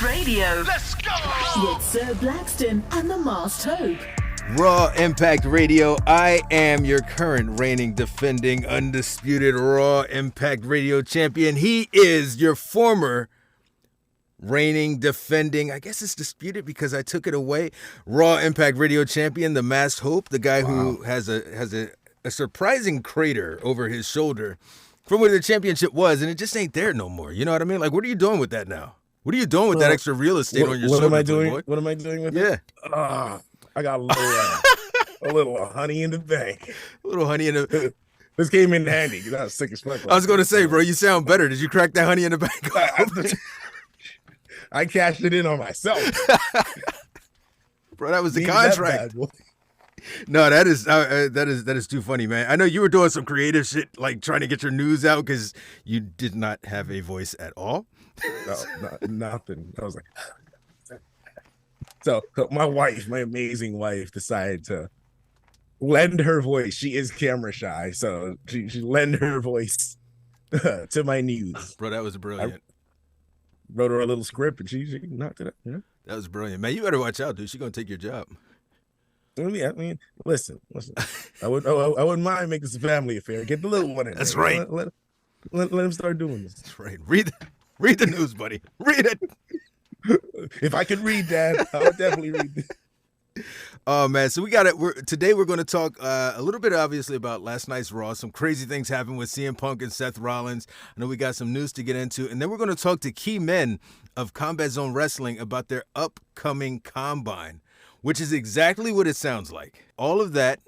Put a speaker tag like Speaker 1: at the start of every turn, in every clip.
Speaker 1: Impact Radio.
Speaker 2: Let's go!
Speaker 1: With Sir Blackston and the Masked Hope.
Speaker 3: Raw Impact Radio. I am your current reigning, defending, undisputed Raw Impact Radio champion. He is your former reigning, defending, I guess it's disputed because I took it away, Raw Impact Radio champion, the Masked Hope, the guy who has a surprising crater over his shoulder from where the championship was, and it just ain't there no more. You know what I mean? Like, what are you doing with that now? What are you doing with that extra real estate on your shoulder?
Speaker 4: What am I doing?
Speaker 3: Boy?
Speaker 4: What am I doing with it? I got a little honey in the bank.
Speaker 3: A little honey in the...
Speaker 4: This came in handy because I was sick as fuck.
Speaker 3: I was going to say, bro, you sound better. Did you crack that honey in the bank?
Speaker 4: I cashed it in on myself.
Speaker 3: Bro, that was the contract. No, that is too funny, man. I know you were doing some creative shit, like trying to get your news out because you did not have a voice at all.
Speaker 4: No, nothing. I was like, so my wife, my amazing wife, decided to lend her voice. She is camera shy, so she lend her voice to my news.
Speaker 3: Bro, that was brilliant.
Speaker 4: I wrote her a little script, and she knocked it out. Yeah.
Speaker 3: That was brilliant, man. You better watch out, dude. She's gonna take your job.
Speaker 4: I mean, listen. I wouldn't mind making this a family affair. Get the little one in.
Speaker 3: That's
Speaker 4: there.
Speaker 3: right.
Speaker 4: Let him start doing this.
Speaker 3: That's right. Read the news, buddy. Read it.
Speaker 4: If I could read, Dad, I would definitely read this.
Speaker 3: Oh man, so we got it. Today we're going to talk a little bit, obviously, about last night's Raw. Some crazy things happened with CM Punk and Seth Rollins. I know we got some news to get into, and then we're going to talk to Kee Min of Combat Zone Wrestling about their upcoming Combine, which is exactly what it sounds like. All of that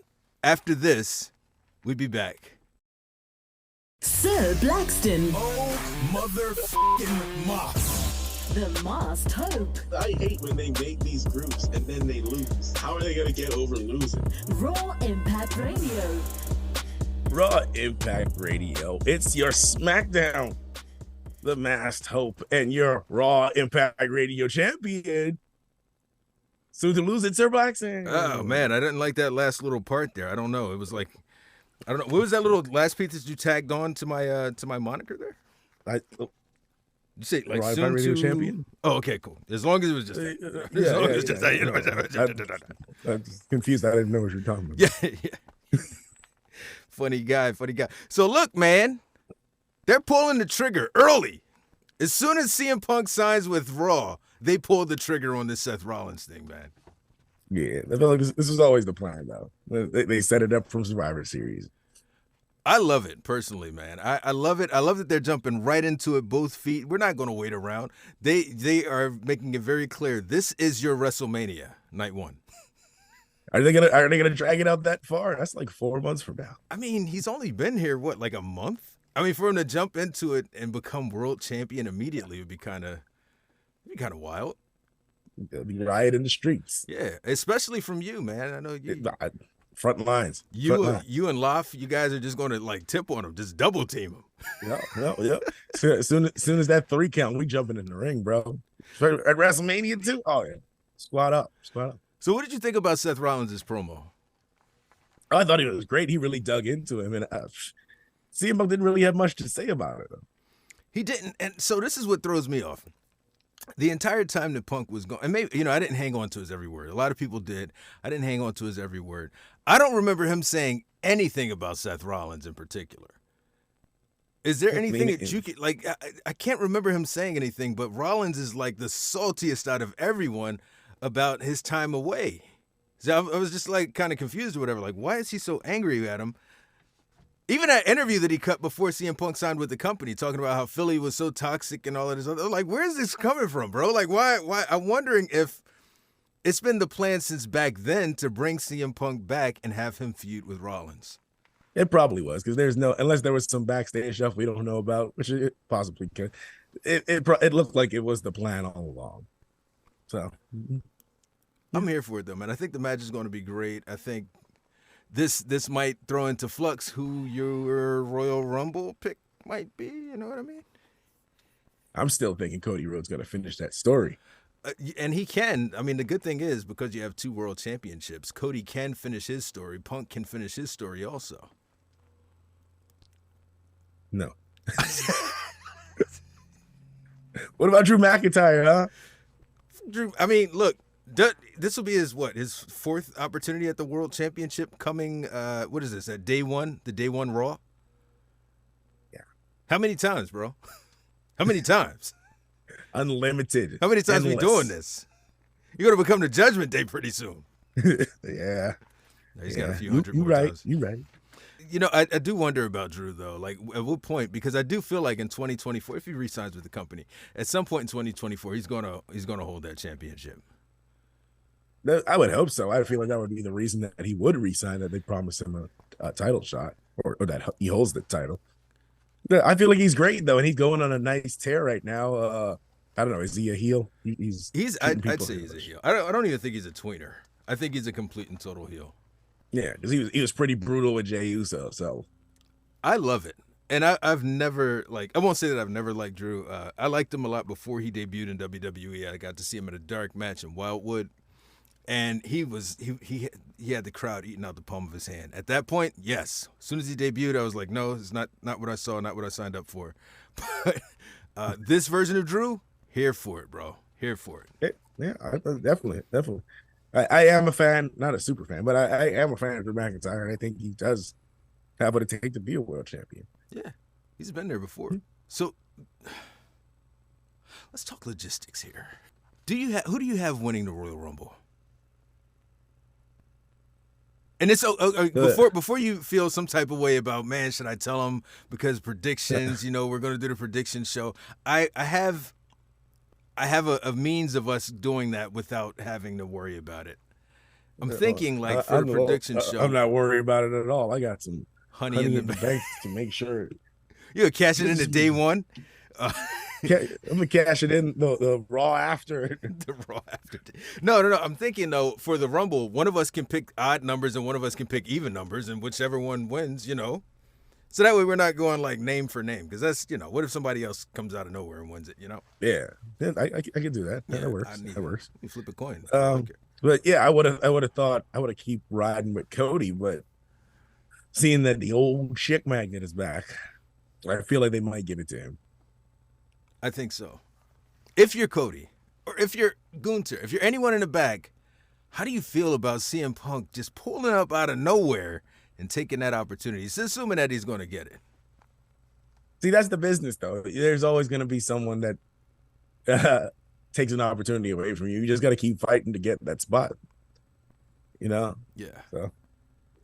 Speaker 3: after this. We'll be back.
Speaker 1: Sir Blackston.
Speaker 2: Oh, motherfucking Moss.
Speaker 1: The Masked Hope.
Speaker 5: I hate when they make these groups and then they lose. How are they going to get over losing?
Speaker 1: Raw Impact Radio.
Speaker 4: Raw Impact Radio. It's your SmackDown, the Masked Hope, and your Raw Impact Radio champion. Soon to lose it, Sir Blackston.
Speaker 3: Oh man, I didn't like that last little part there. I don't know. It was like, I don't know. What was that little last piece that you tagged on to my moniker there? You say like
Speaker 4: Raw
Speaker 3: soon
Speaker 4: Impact Radio
Speaker 3: to
Speaker 4: champion.
Speaker 3: Oh, okay, cool. As long as it was just that.
Speaker 4: I'm just confused. I didn't know what you're talking about.
Speaker 3: Yeah. Funny guy. So look, man, they're pulling the trigger early. As soon as CM Punk signs with Raw, they pulled the trigger on this Seth Rollins thing, man.
Speaker 4: Yeah, I feel like this was always the plan, though. They set it up from Survivor Series.
Speaker 3: I love it personally, man. I love it. I love that they're jumping right into it, both feet. We're not going to wait around. They are making it very clear. This is your WrestleMania night one.
Speaker 4: Are they gonna drag it out that far? That's like 4 months from now.
Speaker 3: I mean, he's only been here like a month. I mean, for him to jump into it and become world champion immediately would be kind of wild.
Speaker 4: There'll be riot in the streets.
Speaker 3: Yeah, especially from you, man. I know you.
Speaker 4: Front lines.
Speaker 3: You and Loff, you guys are just going to like tip on him, just double team him.
Speaker 4: Yeah. As soon as that 3 count, we jumping in the ring, bro. At WrestleMania too. Oh yeah, squad up.
Speaker 3: So, what did you think about Seth Rollins' promo?
Speaker 4: Oh, I thought it was great. He really dug into him, and CM Punk didn't really have much to say about it. Though.
Speaker 3: He didn't, and so this is what throws me off. The entire time that Punk was going, and maybe, I didn't hang on to his every word. A lot of people did. I didn't hang on to his every word. I don't remember him saying anything about Seth Rollins in particular. Is there anything that you could, like, I can't remember him saying anything, but Rollins is like the saltiest out of everyone about his time away. So I was just like kind of confused or whatever. Like, why is he so angry at him? Even that interview that he cut before CM Punk signed with the company, talking about how Philly was so toxic and all of this other, like, where is this coming from, bro? Like, why? I'm wondering if it's been the plan since back then to bring CM Punk back and have him feud with Rollins.
Speaker 4: It probably was, because unless there was some backstage stuff we don't know about, which it possibly could. It looked like it was the plan all along. So
Speaker 3: I'm here for it though, man. I think the match is going to be great. I think this might throw into flux who your Royal Rumble pick might be. You know what I mean?
Speaker 4: I'm still thinking Cody Rhodes going to finish that story.
Speaker 3: And he can. I mean, the good thing is, because you have 2 world championships, Cody can finish his story. Punk can finish his story also.
Speaker 4: No. What about Drew McIntyre, huh?
Speaker 3: Drew, I mean, look, this will be his fourth opportunity at the World Championship coming. What is this? At day one, the day one Raw.
Speaker 4: Yeah.
Speaker 3: How many times, bro? How many times?
Speaker 4: Unlimited.
Speaker 3: How many times
Speaker 4: Endless.
Speaker 3: we doing this? You're gonna become the Judgment Day pretty soon.
Speaker 4: Yeah.
Speaker 3: He's got a few hundred more
Speaker 4: right.
Speaker 3: times.
Speaker 4: You right.
Speaker 3: You know, I do wonder about Drew though. Like, at what point? Because I do feel like in 2024, if he resigns with the company, at some point in 2024, he's gonna hold that championship.
Speaker 4: I would hope so. I feel like that would be the reason that he would resign, that they promised him a title shot, or that he holds the title. I feel like he's great though, and he's going on a nice tear right now. I don't know. Is he a heel?
Speaker 3: I'd say he's a heel. I don't even think he's a tweener. I think he's a complete and total heel.
Speaker 4: Yeah, because he was pretty brutal with Jey Uso. So
Speaker 3: I love it, and I've never I won't say that I've never liked Drew. I liked him a lot before he debuted in WWE. I got to see him at a dark match in Wildwood, and he had the crowd eating out the palm of his hand. At that point, yes. As soon as he debuted, I was like, no, it's not what I saw, not what I signed up for. But this version of Drew, here for it, bro. Here for it.
Speaker 4: Yeah, definitely. I am a fan, not a super fan, but I am a fan of Drew McIntyre, and I think he does have what it takes to be a world champion.
Speaker 3: Yeah, he's been there before. So let's talk logistics here. Who do you have winning the Royal Rumble? And it's before you feel some type of way about, man, should I tell him because predictions? We're going to do the prediction show. I have a means of us doing that without having to worry about it. I'm thinking for a prediction show.
Speaker 4: I'm not worried about it at all. I got some
Speaker 3: honey in the
Speaker 4: bank to make sure.
Speaker 3: You're cashing in at day one.
Speaker 4: I'm gonna cash it in the Raw after.
Speaker 3: The Raw after. No. I'm thinking though, for the Rumble, one of us can pick odd numbers and one of us can pick even numbers, and whichever one wins, So that way we're not going like name for name, because that's what if somebody else comes out of nowhere and wins it?
Speaker 4: Yeah, I can do that. That works. That works.
Speaker 3: You flip a coin.
Speaker 4: But yeah, I would have thought I would have keep riding with Cody, but seeing that the old chick magnet is back, I feel like they might give it to him.
Speaker 3: I think so. If you're Cody, or if you're Gunther, if you're anyone in the back, how do you feel about CM Punk just pulling up out of nowhere and taking that opportunity? It's assuming that he's going to get it.
Speaker 4: See, that's the business, though. There's always going to be someone that takes an opportunity away from you. You just got to keep fighting to get that spot. Yeah. So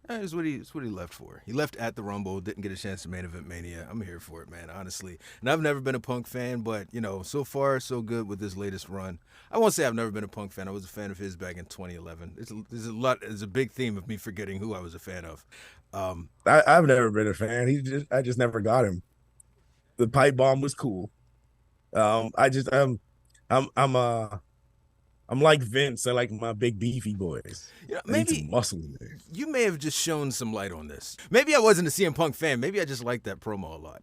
Speaker 3: That's what he left for. He left at the Rumble, didn't get a chance to main event Mania. I'm here for it, man, honestly. And I've never been a Punk fan, but, so far, so good with this latest run. I won't say I've never been a Punk fan. I was a fan of his back in 2011. There's a big theme of me forgetting who I was a fan of.
Speaker 4: I've never been a fan. I just never got him. The pipe bomb was cool. I'm like Vince. I like my big beefy boys.
Speaker 3: Maybe
Speaker 4: muscle in there.
Speaker 3: You may have just shown some light on this. Maybe I wasn't a CM Punk fan. Maybe I just liked that promo a lot.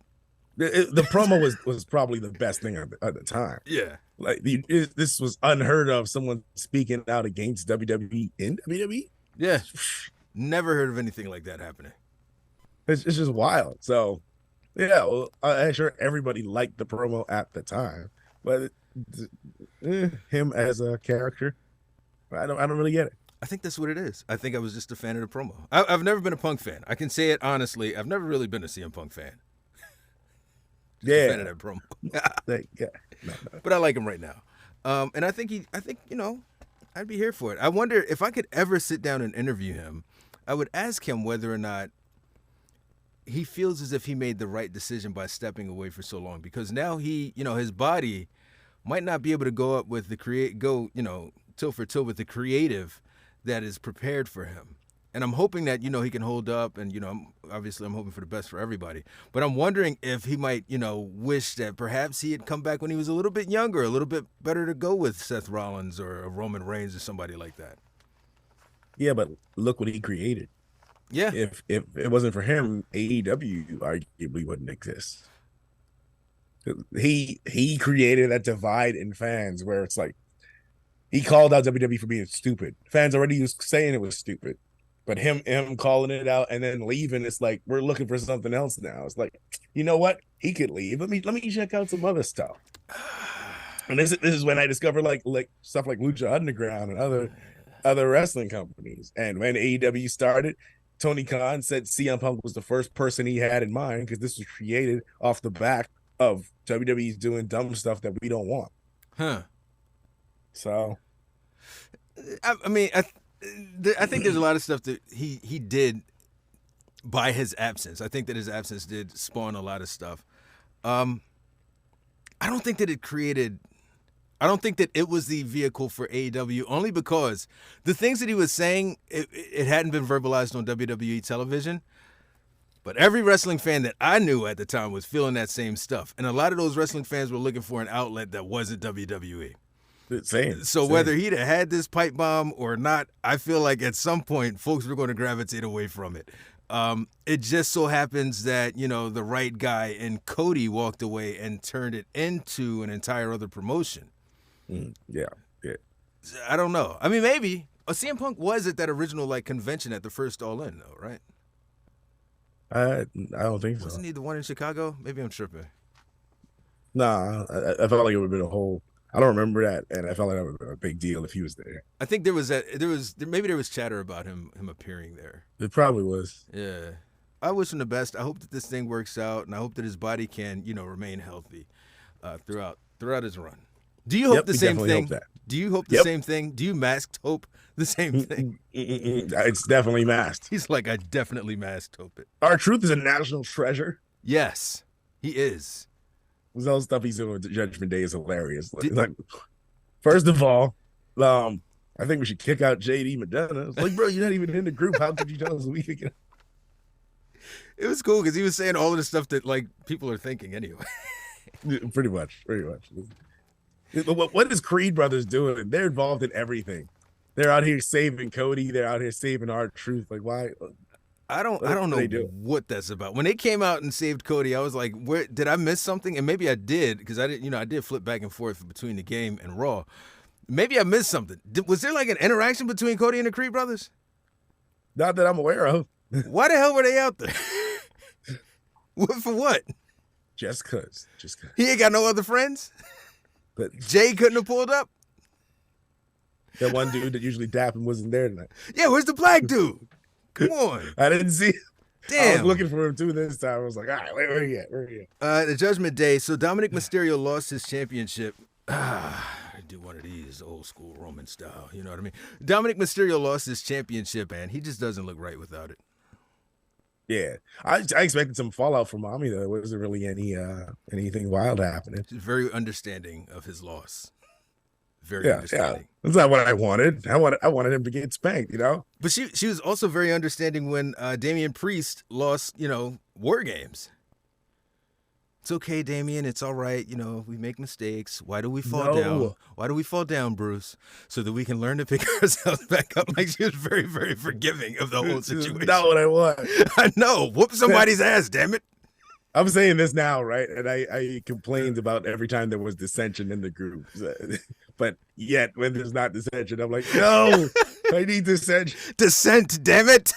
Speaker 4: The promo was probably the best thing at the time.
Speaker 3: Yeah,
Speaker 4: this was unheard of. Someone speaking out against WWE in WWE.
Speaker 3: Yeah, never heard of anything like that happening.
Speaker 4: It's just wild. So, yeah, well, I'm sure everybody liked the promo at the time, but him as a character, I don't really get it.
Speaker 3: I think that's what it is. I think I was just a fan of the promo. I've never been a Punk fan. I can say it honestly. I've never really been a CM Punk fan.
Speaker 4: Yeah,
Speaker 3: a fan of that promo. No. But I like him right now, and I think I'd be here for it. I wonder if I could ever sit down and interview him. I would ask him whether or not he feels as if he made the right decision by stepping away for so long, because now his body might not be able to go up with toe for toe with the creative that is prepared for him. And I'm hoping that, he can hold up, and, I'm hoping for the best for everybody. But I'm wondering if he might, wish that perhaps he had come back when he was a little bit younger, a little bit better to go with Seth Rollins or a Roman Reigns or somebody like that.
Speaker 4: Yeah, but look what he created.
Speaker 3: Yeah.
Speaker 4: If it wasn't for him, AEW arguably wouldn't exist. He created that divide in fans where it's like, he called out WWE for being stupid. Fans already used saying it was stupid. But him calling it out and then leaving, it's like, we're looking for something else now. It's like, you know what? He could leave. Let me check out some other stuff. And this is when I discovered like stuff like Lucha Underground and other wrestling companies. And when AEW started, Tony Khan said CM Punk was the first person he had in mind because this was created off the back of WWE's doing dumb stuff that we don't want.
Speaker 3: Huh.
Speaker 4: So,
Speaker 3: I mean, I think there's a lot of stuff that he did by his absence. I think that his absence did spawn a lot of stuff. I don't think that I don't think that it was the vehicle for AEW, only because the things that he was saying, it hadn't been verbalized on WWE television. But every wrestling fan that I knew at the time was feeling that same stuff. And a lot of those wrestling fans were looking for an outlet that wasn't WWE. So whether he'd have had this pipe bomb or not, I feel like at some point folks were going to gravitate away from it. It just so happens that, the right guy and Cody walked away and turned it into an entire other promotion.
Speaker 4: Yeah.
Speaker 3: I don't know. I mean, maybe. CM Punk was at that original convention at the first All In, though, right?
Speaker 4: I don't think so.
Speaker 3: Wasn't he the one in Chicago? Maybe I'm tripping.
Speaker 4: Nah, I felt like it would have been a whole. I don't remember that, and I felt like that would have been a big deal if he was there.
Speaker 3: I think there was chatter about him appearing there.
Speaker 4: It probably was.
Speaker 3: Yeah. I wish him the best. I hope that this thing works out, and I hope that his body can, remain healthy throughout his run. Do you hope the same thing? Do you hope the same thing? Do you masked hope the same thing?
Speaker 4: It's definitely masked.
Speaker 3: He's like, I definitely masked hope it.
Speaker 4: R-Truth is a national treasure.
Speaker 3: Yes, he is.
Speaker 4: All the stuff he's doing with Judgment Day is hilarious. First of all, I think we should kick out JD Madonna. It's like, bro, you're not even in the group. How could you tell us we could get?
Speaker 3: It was cool because he was saying all of the stuff that people are thinking anyway.
Speaker 4: Pretty much. What is Creed Brothers doing? They're involved in everything. They're out here saving Cody. They're out here saving R-Truth. Like, why?
Speaker 3: I don't know what that's about. When they came out and saved Cody, I was like, "Where did I miss something?" And maybe I did because I did flip back and forth between the game and Raw. Maybe I missed something. Was there an interaction between Cody and the Creed Brothers?
Speaker 4: Not that I'm aware of.
Speaker 3: Why the hell were they out there? For what?
Speaker 4: Just cause.
Speaker 3: He ain't got no other friends.
Speaker 4: But
Speaker 3: Jay couldn't have pulled up.
Speaker 4: That one dude that usually dap him wasn't there tonight.
Speaker 3: Yeah, where's the black dude? Come on.
Speaker 4: I didn't see him.
Speaker 3: Damn.
Speaker 4: I was looking for him too this time. I was like, all right, where are you at?
Speaker 3: The Judgment Day. So Dominic Mysterio lost his championship. I do one of these old school Roman style. You know what I mean? Dominic Mysterio lost his championship, and he just doesn't look right without it.
Speaker 4: Yeah, I expected some fallout from Mommy though. There wasn't really anything wild happening.
Speaker 3: She's very understanding of his loss. Very understanding.
Speaker 4: Yeah. That's not what I wanted. I wanted him to get spanked,
Speaker 3: But she was also very understanding when Damian Priest lost, War Games. It's okay, Damian. It's all right. We make mistakes. Why do we fall down? Why do we fall down, Bruce? So that we can learn to pick ourselves back up. She was very, very forgiving of the whole situation.
Speaker 4: Not what I want.
Speaker 3: I know. Whoop somebody's ass, damn it.
Speaker 4: I'm saying this now, right? And I complained about every time there was dissension in the group. But yet, when there's not dissension, I'm like, no, I need dissension.
Speaker 3: Dissent, damn it.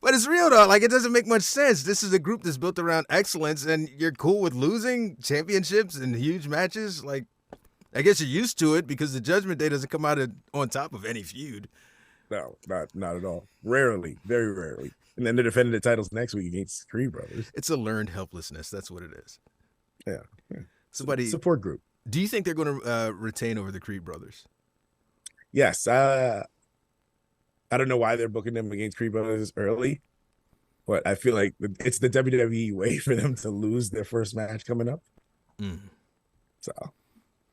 Speaker 3: But it's real, though. It doesn't make much sense. This is a group that's built around excellence, and you're cool with losing championships and huge matches. I guess you're used to it because the Judgment Day doesn't come out on top of any feud.
Speaker 4: No, not at all. Rarely, very rarely. And then they're defending the titles next week against Creed Brothers.
Speaker 3: It's a learned helplessness. That's what it is.
Speaker 4: Yeah.
Speaker 3: Support group. Do you think they're going to retain over the Creed Brothers?
Speaker 4: Yes. I don't know why they're booking them against Creed Brothers early, but I feel like it's the WWE way for them to lose their first match coming up. So,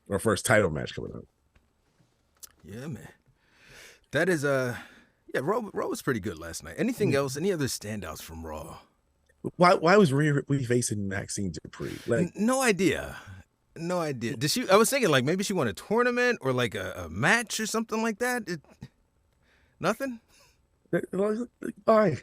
Speaker 4: or first title match coming up.
Speaker 3: Yeah, man. That is Raw was pretty good last night. Anything else? Any other standouts from Raw?
Speaker 4: Why was Rhea Ripley facing Maxine Dupree?
Speaker 3: No idea. No idea. Did she? I was thinking maybe she won a tournament or a match or something like that. Nothing.
Speaker 4: Why?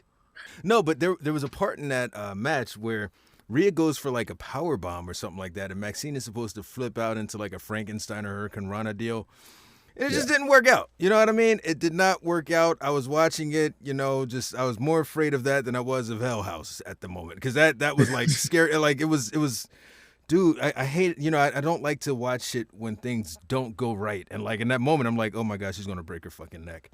Speaker 3: No, but there was a part in that match where Rhea goes for a power bomb or something like that, and Maxine is supposed to flip out into a Frankenstein or Hurricane Rana deal. It just didn't work out. You know what I mean? It did not work out. I was watching it, I was more afraid of that than I was of Hell House at the moment because that was scary. It was Dude, I hate, I don't like to watch shit when things don't go right. And like in that moment, I'm like, oh my gosh, she's going to break her fucking neck.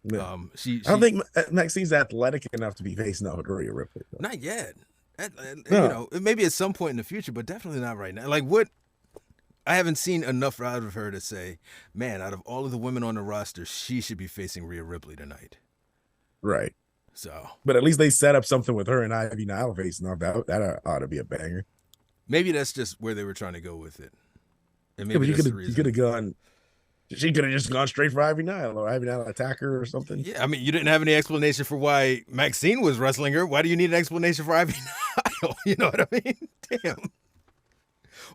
Speaker 4: Yeah.
Speaker 3: I
Speaker 4: I don't think Maxine's athletic enough to be facing off with Rhea Ripley. Though.
Speaker 3: Not yet.
Speaker 4: No.
Speaker 3: Maybe at some point in the future, but definitely not right now. Like what? I haven't seen enough out of her to say, man, out of all of the women on the roster, she should be facing Rhea Ripley tonight.
Speaker 4: Right.
Speaker 3: So,
Speaker 4: but at least they set up something with her and Ivy Nile facing off. That ought to be a banger.
Speaker 3: Maybe that's just where they were trying to go with it. And maybe
Speaker 4: but you could have gone. She could have just gone straight for Ivy Nile or Ivy Nile attack her or something.
Speaker 3: Yeah, I mean, you didn't have any explanation for why Maxine was wrestling her. Why do you need an explanation for Ivy Nile? You know what I mean? Damn.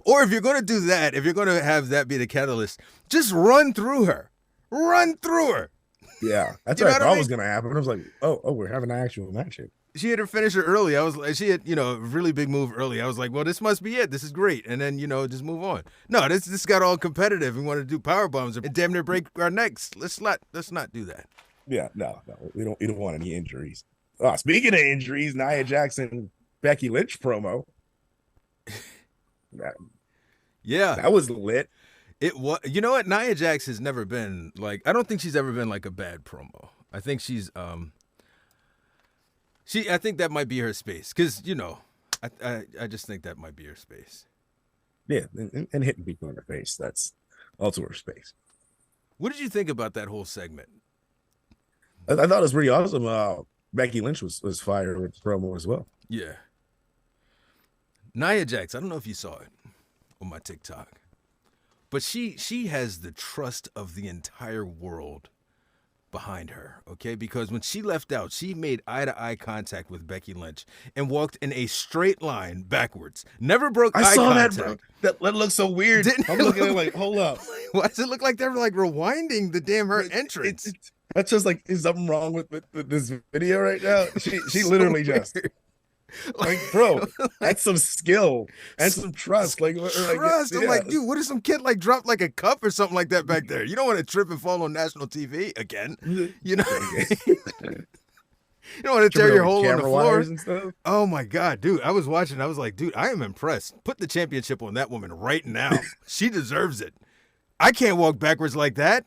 Speaker 3: Or if you're going to do that, if you're going to have that be the catalyst, just run through her. Run through her.
Speaker 4: Yeah, that's what I thought was going to happen. I was like, oh, we're having an actual match here.
Speaker 3: She had her finisher early. I was like, she had, a really big move early. I was like, well, this must be it. This is great. And then, just move on. No, this got all competitive. We want to do power bombs and damn near break our necks. Let's not do that.
Speaker 4: Yeah, no, we don't want any injuries. Speaking of injuries, Nia Jackson, Becky Lynch promo. That was lit.
Speaker 3: It was. You know what? Nia Jax has never been like. I don't think she's ever been like a bad promo. I think she's I think that might be her space because I just think that might be her space.
Speaker 4: Yeah, and hitting people in the face. That's also her space.
Speaker 3: What did you think about that whole segment?
Speaker 4: I thought it was pretty awesome. Becky Lynch was fired with the promo as well.
Speaker 3: Yeah. Nia Jax, I don't know if you saw it on my TikTok, but she has the trust of the entire world behind her, okay? Because when she left out, she made eye-to-eye contact with Becky Lynch and walked in a straight line backwards. Never broke eye contact.
Speaker 4: I saw that, bro. That looks so weird. I'm looking at it like, hold up.
Speaker 3: Why does it look like they're like rewinding the damn her entrance?
Speaker 4: That's just like, is something wrong with this video right now? She literally just... Like, bro, that's some skill and some trust.
Speaker 3: Trust. I'm like, dude, what if some kid like dropped like a cup or something like that back there? You don't want to trip and fall on national TV again. You know, you don't want to tear your hole on the floor. And stuff. Oh my God, dude! I was watching. I was like, dude, I am impressed. Put the championship on that woman right now. She deserves it. I can't walk backwards like that.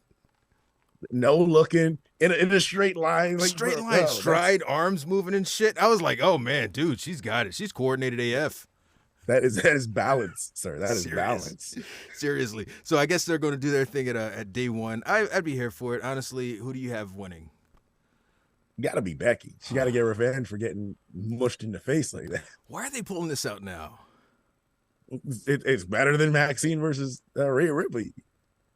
Speaker 4: No looking in a straight line, like
Speaker 3: straight line, stride, arms moving and shit. I was like, oh man, dude, she's got it. She's coordinated AF.
Speaker 4: That is balance, sir. That is balance.
Speaker 3: Seriously. So I guess they're going to do their thing at day one. I'd be here for it. Honestly, who do you have winning?
Speaker 4: Got to be Becky. She got to get revenge for getting mushed in the face like that.
Speaker 3: Why are they pulling this out now?
Speaker 4: It's better than Maxine versus Rhea Ripley.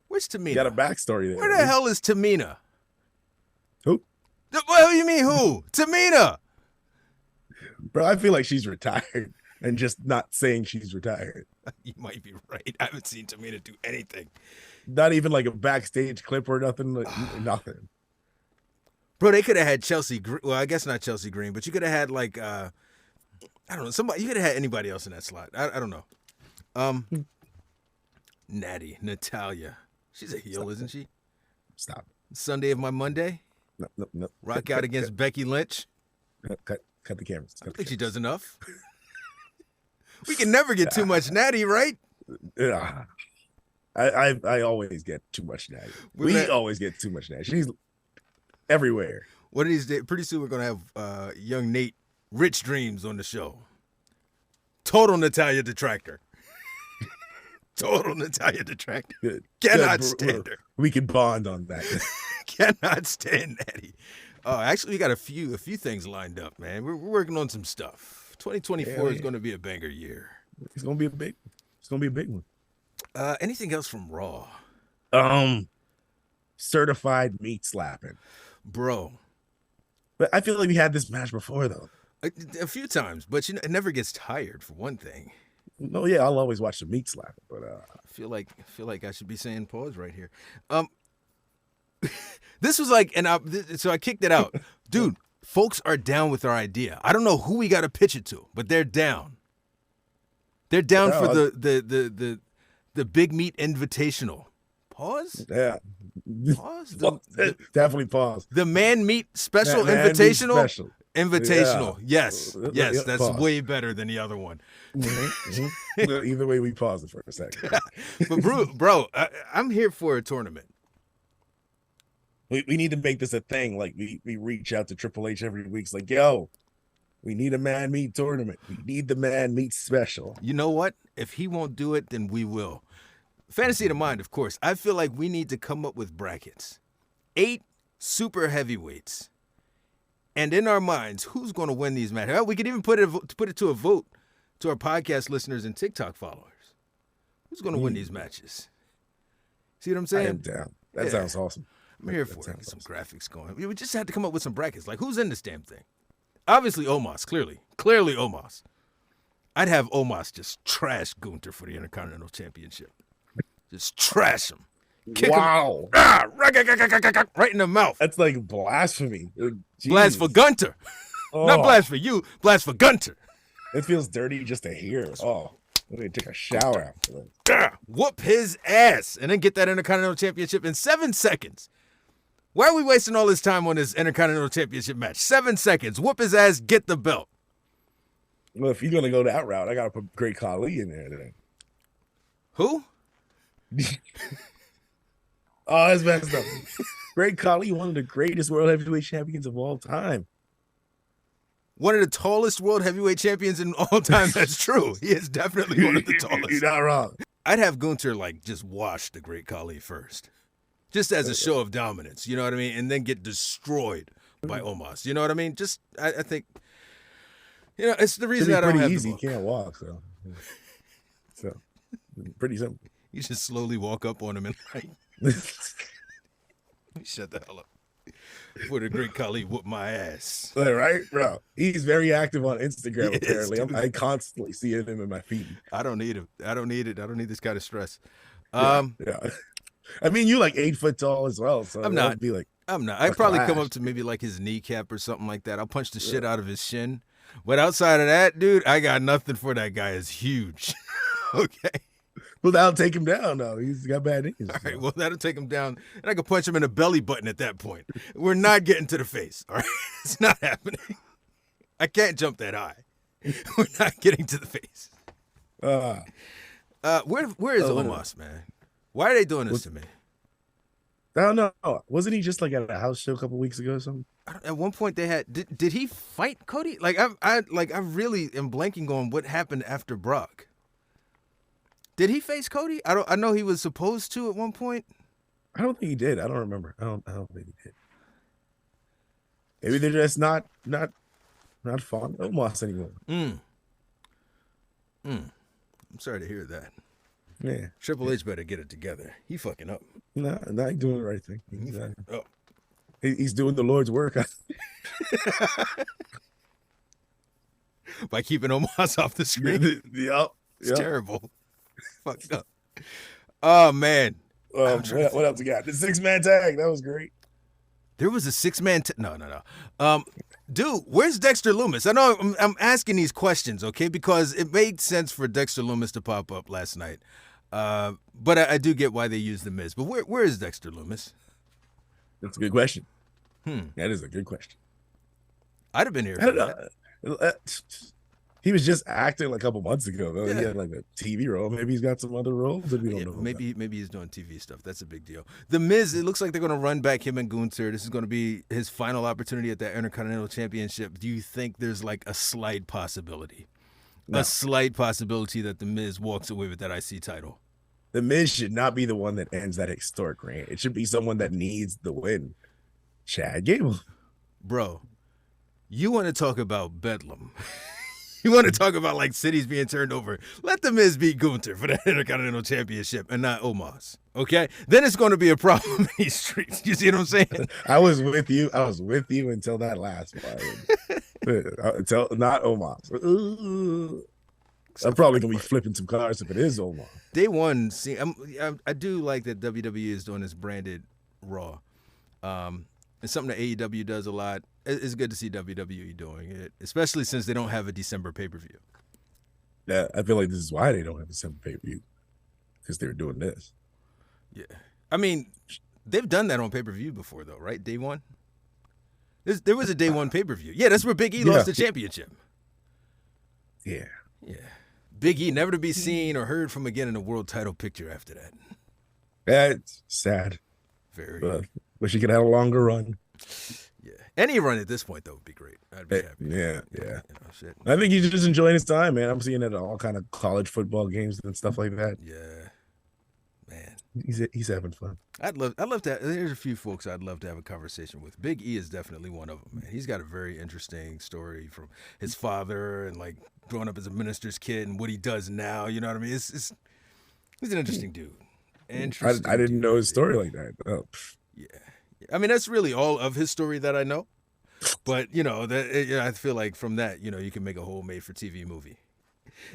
Speaker 3: Where's Tamina?
Speaker 4: Got a backstory there.
Speaker 3: Where the hell is Tamina?
Speaker 4: Who?
Speaker 3: What do you mean who? Tamina.
Speaker 4: Bro, I feel like she's retired and just not saying she's retired.
Speaker 3: You might be right. I haven't seen Tamina do anything.
Speaker 4: Not even like a backstage clip or nothing. Nothing.
Speaker 3: Bro, they could have had Chelsea Green. Well, I guess not Chelsea Green, but you could have had like, I don't know, somebody. You could have had anybody else in that slot. I don't know. Natty, Natalia. She's a heel, isn't she?
Speaker 4: Stop.
Speaker 3: Sunday of my Monday?
Speaker 4: No.
Speaker 3: Rock out against Becky Lynch?
Speaker 4: Cut the cameras.
Speaker 3: I think she does enough. We can never get too much Natty, right?
Speaker 4: Yeah. I always get too much Natty. We always get too much Natty. She's everywhere.
Speaker 3: One of these days, pretty soon we're going to have young Nate Rich Dreams on the show. Total Natalia detractor. Total Natalia detractor.
Speaker 4: Good.
Speaker 3: Cannot stand her.
Speaker 4: We can bond on that.
Speaker 3: Cannot stand Natty. Actually, we got a few things lined up, man. We're working on some stuff. 2024 is going to be a banger year.
Speaker 4: It's going to be a big one.
Speaker 3: Anything else from Raw?
Speaker 4: Certified meat slapping.
Speaker 3: Bro.
Speaker 4: But I feel like we had this match before, though.
Speaker 3: A few times, but it never gets tired, for one thing.
Speaker 4: No, yeah, I'll always watch the meat slap, but
Speaker 3: I feel like I should be saying pause right here. This was like, so I kicked it out, dude. Folks are down with our idea. I don't know who we got to pitch it to, but they're down. They're down for the Big Meat Invitational. Pause.
Speaker 4: Yeah.
Speaker 3: Pause.
Speaker 4: Definitely pause.
Speaker 3: The Man Meat Special Invitational.
Speaker 4: Special.
Speaker 3: Invitational. Yes. Yes,
Speaker 4: Yeah,
Speaker 3: that's
Speaker 4: pause.
Speaker 3: way better than the other one.
Speaker 4: Well, either way, we pause it for a second.
Speaker 3: But bro, I'm here for a tournament.
Speaker 4: We need to make this a thing. Like we reach out to Triple H every week. It's like, yo, we need a man meat tournament. We need the man meat special.
Speaker 3: You know what? If he won't do it, then we will. Fantasy of the mind, of course. I feel like we need to come up with brackets. 8 super heavyweights. And in our minds, who's going to win these matches? We could even put it to a vote to our podcast listeners and TikTok followers. Who's going to win these matches? See what I'm saying?
Speaker 4: I am down. That sounds awesome.
Speaker 3: I'm here for it. Get some graphics going. We just had to come up with some brackets. Like, who's in this damn thing? Obviously, Omos. Clearly Omos. I'd have Omos just trash Gunther for the Intercontinental Championship. Just trash him. Kick him. Right in the mouth.
Speaker 4: That's like blasphemy.
Speaker 3: Blast for Gunter. Not blast for you. Blast for Gunter.
Speaker 4: It feels dirty just to hear. Oh, let me take a shower after that.
Speaker 3: Whoop his ass. And then get that Intercontinental Championship in 7 seconds. Why are we wasting all this time on this Intercontinental Championship match? 7 seconds. Whoop his ass. Get the belt.
Speaker 4: Well, if you're going to go that route, I got to put Great Khali in there then.
Speaker 3: Who?
Speaker 4: Oh, that's messed up. Great Khali, one of the greatest world heavyweight champions of all time.
Speaker 3: One of the tallest world heavyweight champions in all time. That's true. He is definitely one of the tallest.
Speaker 4: You're not wrong.
Speaker 3: I'd have Gunther just wash the Great Khali first. Just as a show of dominance, you know what I mean? And then get destroyed by Omos. You know what I mean? I think, it's the reason I don't have
Speaker 4: easy.
Speaker 3: the book.
Speaker 4: He can't walk, so pretty simple.
Speaker 3: You just slowly walk up on him and shut the hell up. For the Great Khali whoop my ass.
Speaker 4: Right, bro? He's very active on Instagram,
Speaker 3: Yes,
Speaker 4: apparently.
Speaker 3: dude.
Speaker 4: I constantly see him in my feed.
Speaker 3: I don't need him. I don't need it. I don't need this kind of stress.
Speaker 4: Yeah. I mean, you like 8 foot tall as well, so
Speaker 3: I'm not.
Speaker 4: Be like,
Speaker 3: I'm not. I'd probably come
Speaker 4: clash.
Speaker 3: up to maybe like his kneecap or something like that. I'll punch the shit out of his shin. But outside of that, dude, I got nothing for that guy. Is huge. Okay.
Speaker 4: Well, that'll take him down, though. He's got bad knees.
Speaker 3: All right, well, that'll take him down, and I can punch him in the belly button at that point. We're not getting to the face, all right? It's not happening. I can't jump that high. We're not getting to the face. Where is Omos, man? Why are they doing this to me?
Speaker 4: I don't know. Wasn't he just like at a house show a couple weeks ago or something?
Speaker 3: At one point, they had. Did he fight Cody? I really am blanking on what happened after Brock. Did he face Cody? I know he was supposed to at one point.
Speaker 4: I don't think he did. I don't remember. I don't think he did. Maybe they're just not fond of Omos anymore.
Speaker 3: I'm sorry to hear that.
Speaker 4: Yeah.
Speaker 3: Triple H better get it together. He fucking up.
Speaker 4: No, he's doing the right thing.
Speaker 3: Oh.
Speaker 4: He's doing the Lord's work.
Speaker 3: By keeping Omos off the screen.
Speaker 4: Yep.
Speaker 3: It's terrible. Fucked up. Oh, man.
Speaker 4: What else we got? The 6-man tag. That was great.
Speaker 3: There was a 6-man No. Dude, where's Dexter Lumis? I know I'm asking these questions, okay, because it made sense for Dexter Lumis to pop up last night. But I do get why they used The Miz. But where is Dexter Lumis?
Speaker 4: That's a good question. That is a good question.
Speaker 3: I'd have been here.
Speaker 4: I don't know. He was just acting like a couple months ago, though.
Speaker 3: Yeah.
Speaker 4: He had like a TV role. Maybe he's got some other roles that we don't know.
Speaker 3: Maybe he's doing TV stuff. That's a big deal. The Miz, it looks like they're going to run back him and Gunther. This is going to be his final opportunity at that Intercontinental Championship. Do you think there's like a slight possibility?
Speaker 4: No.
Speaker 3: A slight possibility that the Miz walks away with that IC title?
Speaker 4: The Miz should not be the one that ends that historic reign. It should be someone that needs the win. Chad Gable.
Speaker 3: Bro, you want to talk about Bedlam. You want to talk about like cities being turned over. Let the Miz beat Gunther for the Intercontinental Championship and not Omos. Okay? Then it's going to be a problem in these streets. You see what I'm saying?
Speaker 4: I was with you until that last one. Until not Omos. I'm probably going to be flipping some cars if it is Omos.
Speaker 3: Day one, I do like that WWE is doing this branded Raw. It's something that AEW does a lot. It's good to see WWE doing it, especially since they don't have a December pay-per-view.
Speaker 4: Yeah, I feel like this is why they don't have a December pay-per-view, because they're doing this.
Speaker 3: Yeah. I mean, they've done that on pay-per-view before, though, right? Day one? There was a day one pay-per-view. Yeah, that's where Big E lost the championship.
Speaker 4: Yeah.
Speaker 3: Yeah. Big E never to be seen or heard from again in a world title picture after that.
Speaker 4: That's sad.
Speaker 3: Very.
Speaker 4: Wish he could have a longer run.
Speaker 3: Yeah. Any run at this point, though, would be great. I'd be happy.
Speaker 4: Yeah.
Speaker 3: You know, shit.
Speaker 4: I think he's just enjoying his time, man. I'm seeing it at all kind of college football games and stuff like that.
Speaker 3: Yeah. Man.
Speaker 4: He's having fun.
Speaker 3: I'd love to. There's a few folks I'd love to have a conversation with. Big E is definitely one of them, man. He's got a very interesting story from his father and like growing up as a minister's kid and what he does now. You know what I mean? He's an interesting dude.
Speaker 4: I didn't know his story like that. Oh.
Speaker 3: Yeah. I mean, that's really all of his story that I know. But, you know, I feel like from that, you know, you can make a whole made-for-TV movie.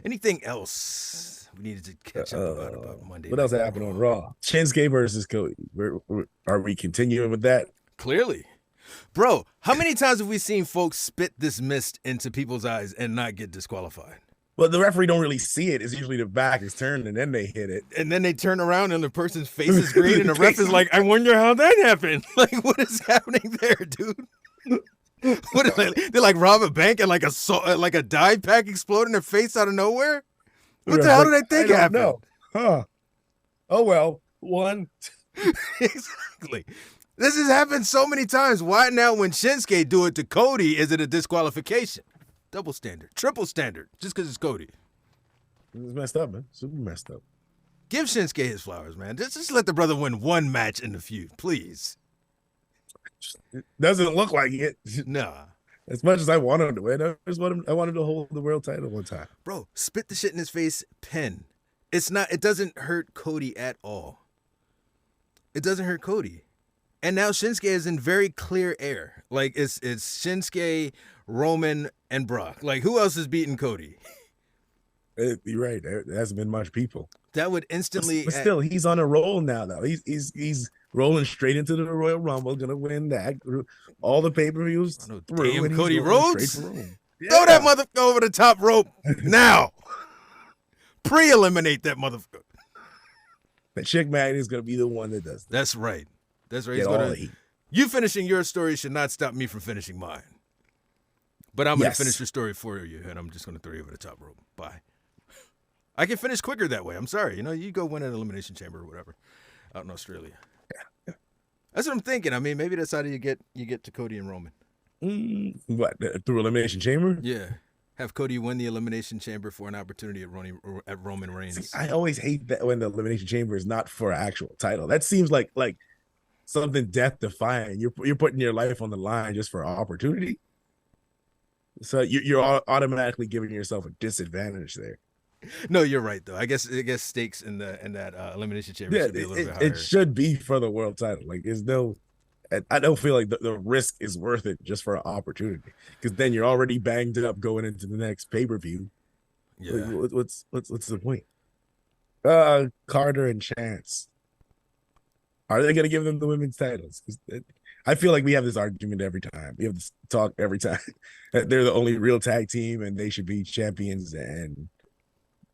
Speaker 3: Anything else we needed to catch up about Monday?
Speaker 4: What else happened on Raw? Shinsuke versus Cody. Are we continuing with that?
Speaker 3: Clearly. Bro, how many times have we seen folks spit this mist into people's eyes and not get disqualified?
Speaker 4: Well, the referee don't really see it. It's usually the back is turned and then they hit it.
Speaker 3: And then they turn around and the person's face is green and the ref is like, I wonder how that happened. Like, what is happening there, dude? What is that? They like rob a bank and like a dye pack explode in their face out of nowhere? What the hell did I think happened?
Speaker 4: No. Huh. Oh, well. One.
Speaker 3: Exactly. This has happened so many times. Why now when Shinsuke do it to Cody, is it a disqualification? Double standard. Triple standard. Just because it's Cody.
Speaker 4: It's messed up, man. Super messed up.
Speaker 3: Give Shinsuke his flowers, man. Just let the brother win one match in the feud, please.
Speaker 4: It doesn't look like it.
Speaker 3: Nah.
Speaker 4: As much as I want him to win, I want him to hold the world title one time.
Speaker 3: Bro, spit the shit in his face, pin. It doesn't hurt Cody at all. It doesn't hurt Cody. And now Shinsuke is in very clear air. Like, it's Shinsuke, Roman, and Brock. Like, who else is beating Cody?
Speaker 4: You're right. There hasn't been much people.
Speaker 3: That would instantly...
Speaker 4: But still, he's on a roll now, though. He's rolling straight into the Royal Rumble, going to win that. All the pay-per-views through.
Speaker 3: Damn Cody Rhodes.
Speaker 4: Yeah.
Speaker 3: Throw that motherfucker over the top rope now. Pre-eliminate that motherfucker.
Speaker 4: But Chick Magnet is going to be the one that does that.
Speaker 3: That's right. That's right. You finishing your story should not stop me from finishing mine. But I'm going to finish your story for you, and I'm just going to throw you over the top rope. Bye. I can finish quicker that way. I'm sorry. You know, you go win an Elimination Chamber or whatever out in Australia. Yeah. That's what I'm thinking. I mean, maybe that's how you get to Cody and Roman.
Speaker 4: What, through Elimination Chamber?
Speaker 3: Yeah. Have Cody win the Elimination Chamber for an opportunity at Roman Reigns.
Speaker 4: See, I always hate that when the Elimination Chamber is not for an actual title. That seems like something death-defying. You're putting your life on the line just for an opportunity. So you're automatically giving yourself a disadvantage there.
Speaker 3: No, you're right though. I guess stakes in that Elimination Chamber should be a little bit higher.
Speaker 4: It should be for the world title. Like, I don't feel like the risk is worth it just for an opportunity, because then you're already banged up going into the next pay-per-view. Yeah. Like, what's the point? Carter and Chance. Are they going to give them the women's titles? I feel like we have this argument every time. We have this talk every time. They're the only real tag team and they should be champions, and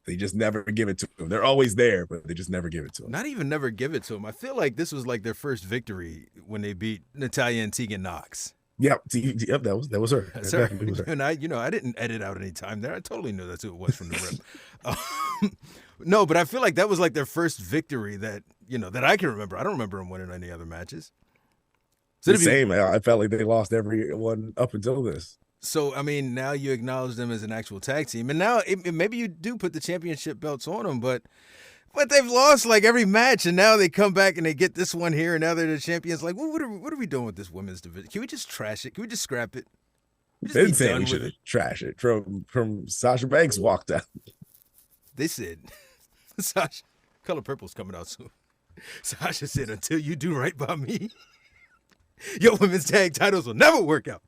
Speaker 4: they just never give it to them. They're always there, but they just never give it to them.
Speaker 3: Not even never give it to them. I feel like this was like their first victory when they beat Natalya and Tegan Nox.
Speaker 4: Yep, that was her.
Speaker 3: That's her. Was her. And I didn't edit out any time there. I totally knew that's who it was from the rip. No, but I feel like that was like their first victory that I can remember. I don't remember them winning any other matches.
Speaker 4: So same. I felt like they lost every one up until this.
Speaker 3: So, I mean, now you acknowledge them as an actual tag team. And now maybe you do put the championship belts on them, but they've lost like every match. And now they come back and they get this one here. And now they're the champions. Like, what are we doing with this women's division? Can we just trash it? Can we just scrap it?
Speaker 4: They said we should trash it. From Sasha Banks walked out.
Speaker 3: They said, Sasha, Color Purple's coming out soon. Sasha said, until you do right by me, your women's tag titles will never work out.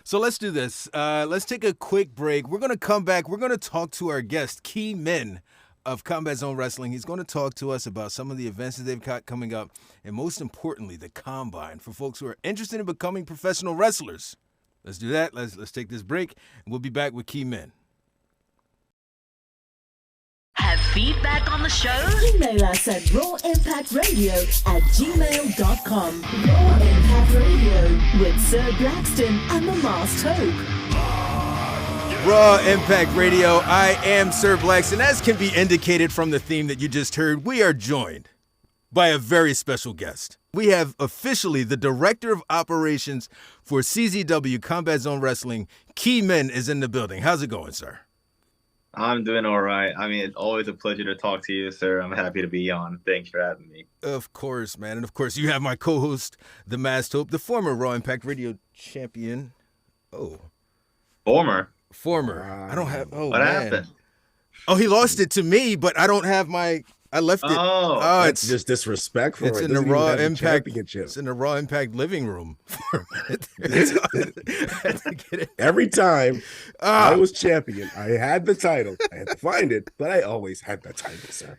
Speaker 3: So let's do this. Let's take a quick break. We're going to come back. We're going to talk to our guest, Kee Min of Combat Zone Wrestling. He's going to talk to us about some of the events that they've got coming up, and most importantly, the Combine for folks who are interested in becoming professional wrestlers. Let's do that. Let's take this break, and we'll be back with Kee Min.
Speaker 1: Have Feedback on the show? Email us at rawimpactradio@gmail.com. Raw Impact Radio with Sir Blackston and the Masked Hope.
Speaker 3: Raw Impact Radio. I am Sir Blackston. As can be indicated from the theme that you just heard, we are joined by a very special guest. We have officially the Director of Operations for CZW Combat Zone Wrestling, Kee Min, is in the building. How's it going, sir?
Speaker 6: I'm doing all right. I mean, it's always a pleasure to talk to you, sir. I'm happy to be on. Thanks for having me.
Speaker 3: Of course, man. And of course, you have my co-host, the Masked Hope, the former Raw Impact Radio champion.
Speaker 6: Former?
Speaker 3: I don't have. Oh,
Speaker 6: what
Speaker 3: man.
Speaker 6: happened?
Speaker 3: Oh, he lost it to me, but I don't have my. I left it.
Speaker 6: Oh,
Speaker 4: It's just disrespectful.
Speaker 3: It's in the Raw Impact. It's in the Raw Impact living room.
Speaker 4: Every time I was champion, I had the title. I had to find it, but I always had the title, sir.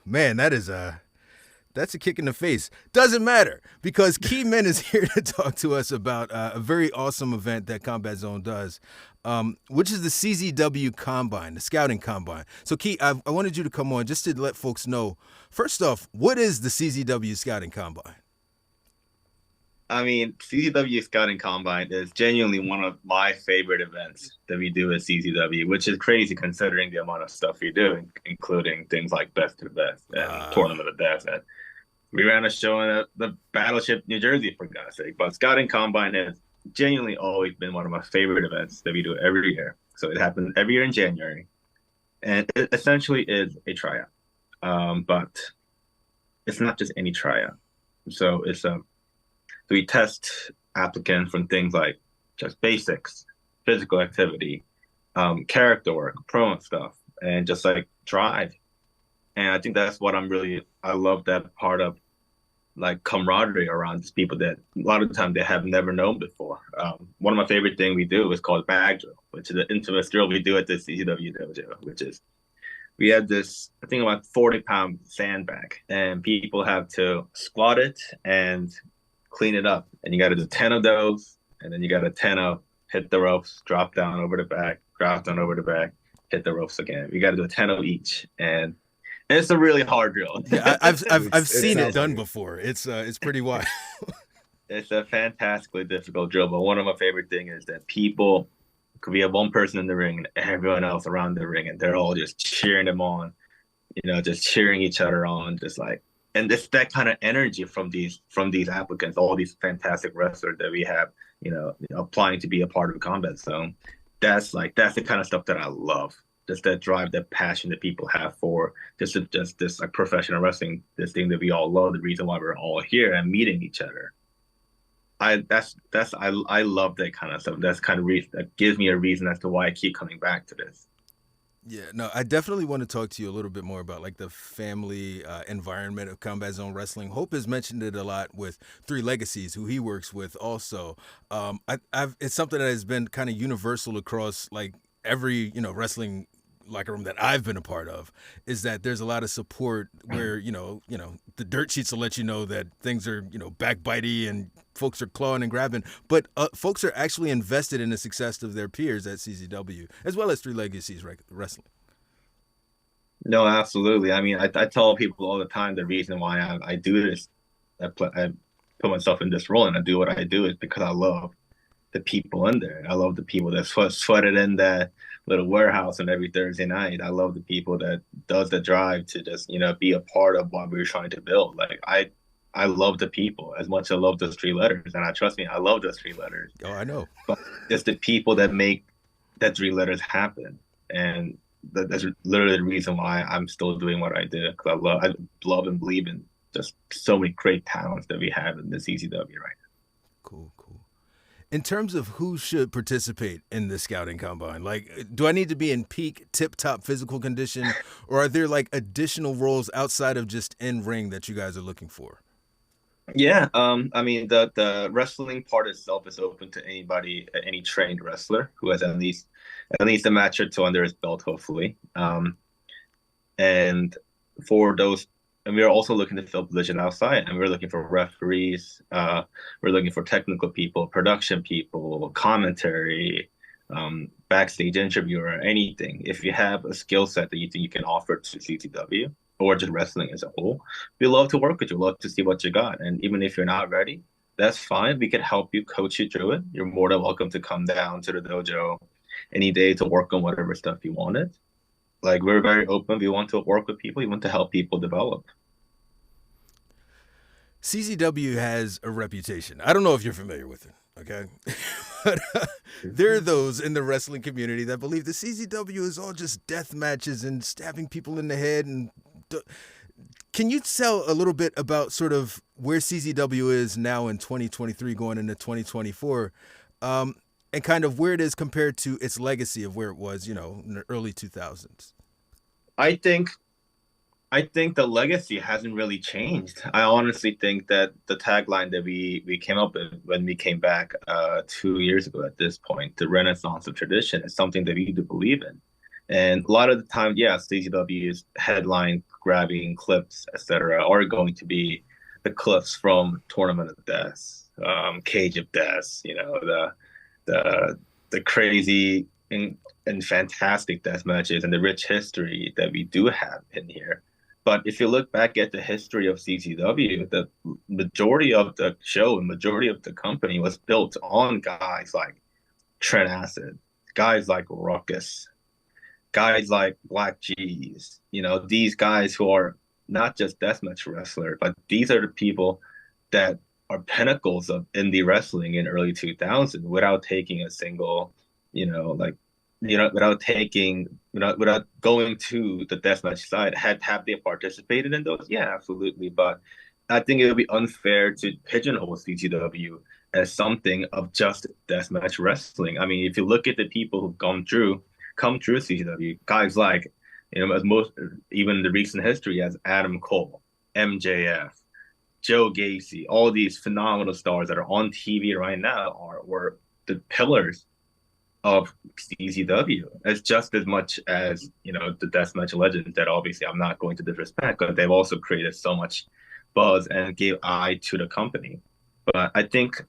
Speaker 3: Man, that's a kick in the face. Doesn't matter, because Kee Min is here to talk to us about a very awesome event that Combat Zone does, which is the CZW Combine, the Scouting Combine. So, Kee, I wanted you to come on just to let folks know, first off, what is the CZW Scouting Combine?
Speaker 6: I mean, CZW Scouting Combine is genuinely one of my favorite events that we do at CZW, which is crazy considering the amount of stuff we do, including things like Best to Best and Tournament of Death. And we ran a show in the Battleship, New Jersey, for God's sake. But Scouting Combine has genuinely always been one of my favorite events that we do every year. So it happens every year in January. And it essentially is a tryout. But it's not just any tryout. So we test applicants from things like just basics, physical activity, character work, promo stuff, and just like drive. And I think that's what I love that part of, like, camaraderie around these people that a lot of the time they have never known before. One of my favorite things we do is called bag drill, which is an infamous drill we do at the CZW dojo, which is we have this, I think, about 40-pound sandbag, and people have to squat it and clean it up. And you got to do 10 of those, and then you got to 10 of hit the ropes, drop down over the back, drop down over the back, hit the ropes again. You got to do 10 of each, and it's a really hard drill.
Speaker 3: Yeah, I've seen it done before. It's pretty wild.
Speaker 6: It's a fantastically difficult drill, but one of my favorite things is that people could be one person in the ring and everyone else around the ring, and they're all just cheering them on, just cheering each other on, just like. And it's that kind of energy from these applicants, all these fantastic wrestlers that we have, applying to be a part of Combat Zone. That's the kind of stuff that I love. Just that drive, that passion that people have for just this like professional wrestling, this thing that we all love. The reason why we're all here and meeting each other. I love that kind of stuff. That's kind of reason that gives me a reason as to why I keep coming back to this.
Speaker 3: Yeah, no, I definitely want to talk to you a little bit more about like the family environment of Combat Zone Wrestling. Hope has mentioned it a lot with Three Legacies, who he works with also. It's something that has been kind of universal across like every, wrestling locker room that I've been a part of, is that there's a lot of support where, the dirt sheets will let you know that things are, backbitey and folks are clawing and grabbing, but folks are actually invested in the success of their peers at CZW, as well as Three Legacies Wrestling.
Speaker 6: No, absolutely. I mean, I tell people all the time the reason why I do this, I put myself in this role and I do what I do is because I love the people in there. I love the people that sweated in that little warehouse on every Thursday night. I love the people that does the drive to just, be a part of what we're trying to build. Like I love the people as much as I love those three letters. And trust me, I love those three letters.
Speaker 3: Oh, I know.
Speaker 6: But it's the people that make that three letters happen. And that's literally the reason why I'm still doing what I do. Because I love and believe in just so many great talents that we have in the CZW right now.
Speaker 3: Cool. In terms of who should participate in the Scouting Combine, like, do I need to be in peak tip-top physical condition, or are there like additional roles outside of just in-ring that you guys are looking for?
Speaker 6: Yeah, I mean, the wrestling part itself is open to anybody, any trained wrestler who has at least a match or two under his belt, hopefully. And for those, and we're also looking to fill position outside, and we're looking for referees. We're looking for technical people, production people, commentary, backstage interview or anything, if you have a skill set that you think you can offer to CZW or just wrestling as a whole, we love to work with you, love to see what you got. And even if you're not ready, that's fine. We can help you, coach you through it. You're more than welcome to come down to the dojo any day to work on whatever stuff you wanted. Like, we're very open. We want to work with people. We want to help people develop.
Speaker 3: CZW has a reputation. I don't know if you're familiar with it, okay? But there are those in the wrestling community that believe the CZW is all just death matches and stabbing people in the head. And can you tell a little bit about sort of where CZW is now in 2023 going into 2024, and kind of where it is compared to its legacy of where it was, in the early 2000s?
Speaker 6: I think the legacy hasn't really changed. I honestly think that the tagline that we came up with when we came back 2 years ago at this point, the Renaissance of Tradition, is something that we do believe in. And a lot of the time, CZW's headline grabbing clips, etc., are going to be the clips from Tournament of Death, Cage of Death, the crazy and fantastic death matches and the rich history that we do have in here. But if you look back at the history of CZW, the majority of the show and majority of the company was built on guys like Trent Acid, guys like Ruckus, guys like Black G's, these guys who are not just deathmatch wrestlers, but these are the people that are pinnacles of indie wrestling in early 2000 without taking a single, without going to the deathmatch side. Have they participated in those? Yeah, absolutely. But I think it would be unfair to pigeonhole CZW as something of just deathmatch wrestling. I mean, if you look at the people who've come through CZW, guys like, even the recent history as Adam Cole, MJF, Joe Gacy, all these phenomenal stars that are on TV right now were the pillars of CZW, as just as much as the deathmatch legends that obviously I'm not going to disrespect, but they've also created so much buzz and gave eye to the company. But I think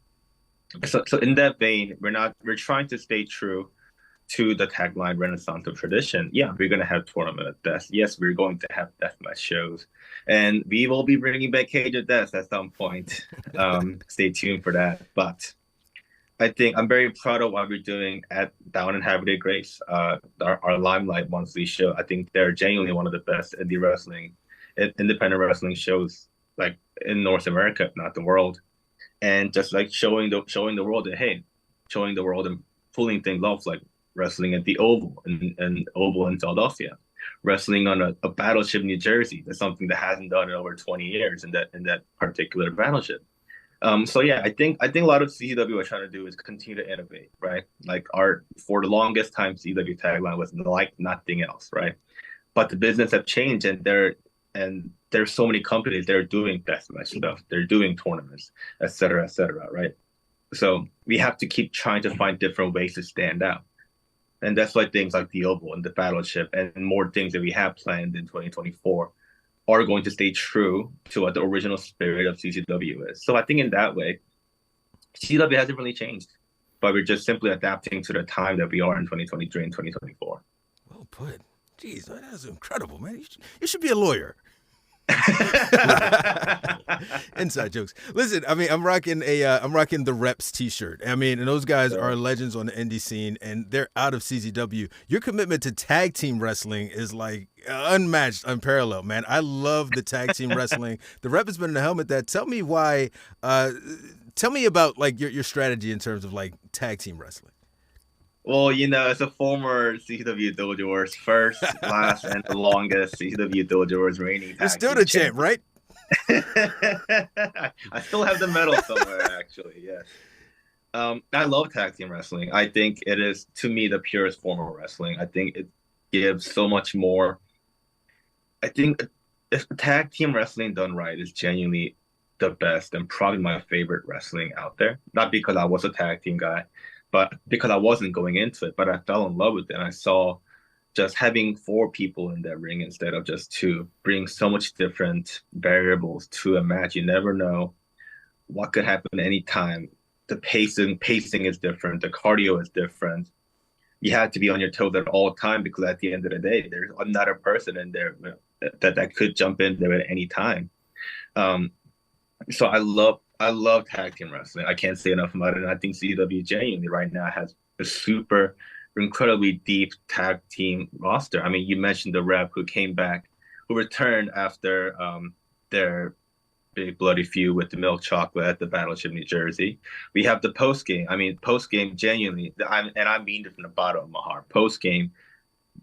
Speaker 6: so in that vein, we're trying to stay true to the tagline Renaissance of Tradition. Yeah, we're going to have Tournament of Death. Yes, we're going to have deathmatch shows, and we will be bringing back Cage of Death at some point. Stay tuned for that. But I think I'm very proud of what we're doing down in Havre De Grace, our Limelight monthly show. I think they're genuinely one of the best independent wrestling shows, like in North America, if not the world. And just like showing the world that, hey, showing the world and pulling things off, like wrestling at the Oval and Oval in Philadelphia, wrestling on a battleship in New Jersey. That's something that hasn't done in over 20 years in that particular battleship. So yeah, I think a lot of CZW are trying to do is continue to innovate, right? Like for the longest time, CZW tagline was like nothing else, right? But the business have changed, and there's so many companies that are doing deathmatch stuff, they're doing tournaments, et cetera, right? So we have to keep trying to find different ways to stand out. And that's why things like the Oval and the Battleship and more things that we have planned in 2024 are going to stay true to what the original spirit of CZW is. So I think in that way, CZW hasn't really changed, but we're just simply adapting to the time that we are in 2023 and 2024.
Speaker 3: Well put. Jeez, man, that's incredible, man. You should be a lawyer. Inside jokes. Listen, I mean, I'm rocking the Reps t-shirt. I mean, and those guys are legends on the indie scene, and they're out of CZW. Your commitment to tag team wrestling is like unmatched, unparalleled, man. I love the tag team wrestling. The Rep has been in the helmet. Tell me why. Tell me about like your strategy in terms of like tag team wrestling.
Speaker 6: Well, as a former CZW Dojo's first, last, and the longest CZW Dojo's reigning.
Speaker 3: You're still the champ, right?
Speaker 6: I still have the medal somewhere, actually. Yes. I love tag team wrestling. I think it is, to me, the purest form of wrestling. I think it gives so much more. I think if tag team wrestling done right is genuinely the best and probably my favorite wrestling out there. Not because I was a tag team guy, but because I wasn't going into it, but I fell in love with it. And I saw just having 4 people in that ring instead of just 2 bring so much different variables to a match. You never know what could happen anytime. The pacing is different. The cardio is different. you have to be on your toes at all time, because at the end of the day, there's another person in there that could jump in there at any time. So I love tag team wrestling. I can't say enough about it. And I think CZW genuinely right now has a super incredibly deep tag team roster. I mean, you mentioned the Rev who came back, who returned after their big bloody feud with the Milk Chocolate at the Battleship, New Jersey. We have the post game. I mean, post game genuinely, I mean it from the bottom of my heart. Post game,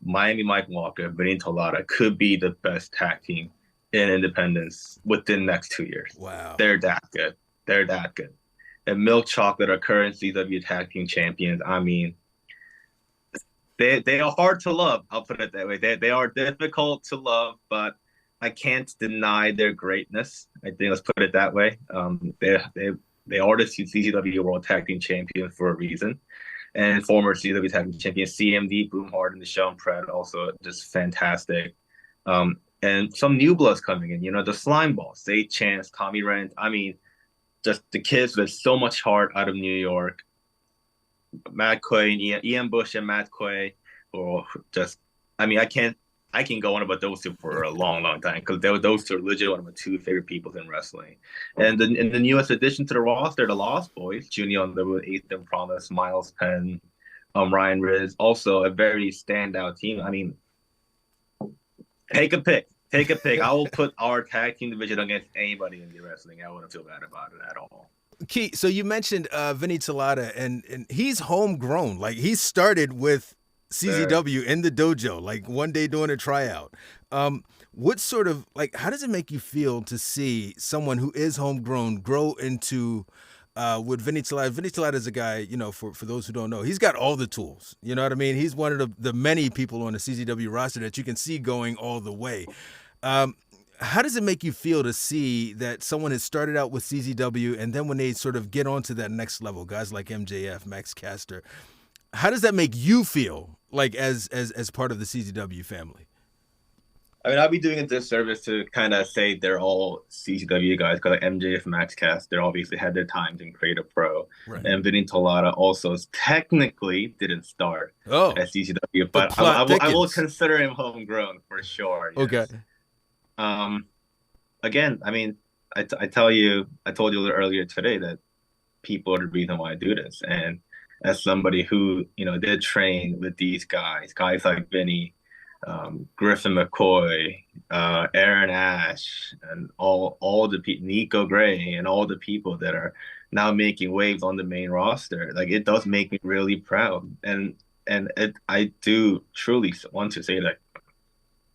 Speaker 6: Miami Mike Walker, Vinny Tolada could be the best tag team in Independence within the next 2 years.
Speaker 3: Wow.
Speaker 6: They're that good. They're that good. And Milk Chocolate are current CW tag team champions. I mean, they are hard to love. I'll put it that way. They are difficult to love, but I can't deny their greatness. I think let's put it that way. They are the CZW World Tag Team Champions for a reason, and former CZW Tag Team Champion CMD, Boomhard, and the Sean Pratt also just fantastic. And some new bloods coming in. You know, the Slime Balls, Say Chance, Tommy Rent. I mean, just the kids with so much heart out of New York. Matt Quay and Ian Bush and Matt Quay, or just, I mean, I can go on about those two for a long, long time, because those two are legit one of my two favorite people in wrestling. And the newest addition to the roster, the Lost Boys, Junior Underwood, Ethan Promise, Miles Penn, Ryan Riz, also a very standout team. I mean, take a pick. I will put our tag team division against anybody in the wrestling. I wouldn't feel bad about it at all.
Speaker 3: Key, so you mentioned Vinny Tolada, and he's homegrown. Like, he started with CZW in the dojo, like one day doing a tryout. What sort of, like, how does it make you feel to see someone who is homegrown grow into with Vinny Tolada? Vinny Tolada is a guy, you know, for those who don't know, he's got all the tools. You know what I mean? He's one of the many people on the CZW roster that you can see going all the way. How does it make you feel to see that someone has started out with CZW, and then when they sort of get onto that next level, guys like MJF, Max Caster, how does that make you feel, like, as part of the CZW family?
Speaker 6: I mean, I'll be doing a disservice to kind of say they're all CZW guys, because like MJF, Max Caster obviously had their times in Creative Pro, right. And Vinny Tolada also technically didn't start at CZW, but I will consider him homegrown for sure. Yes. Okay. Again, I mean, I told you a little earlier today that people are the reason why I do this, and as somebody who, you know, did train with these guys like Vinny, Griffin McCoy, Aaron Ash, and all the people, Nico Gray, and all the people that are now making waves on the main roster, like, it does make me really proud, and I do truly want to say that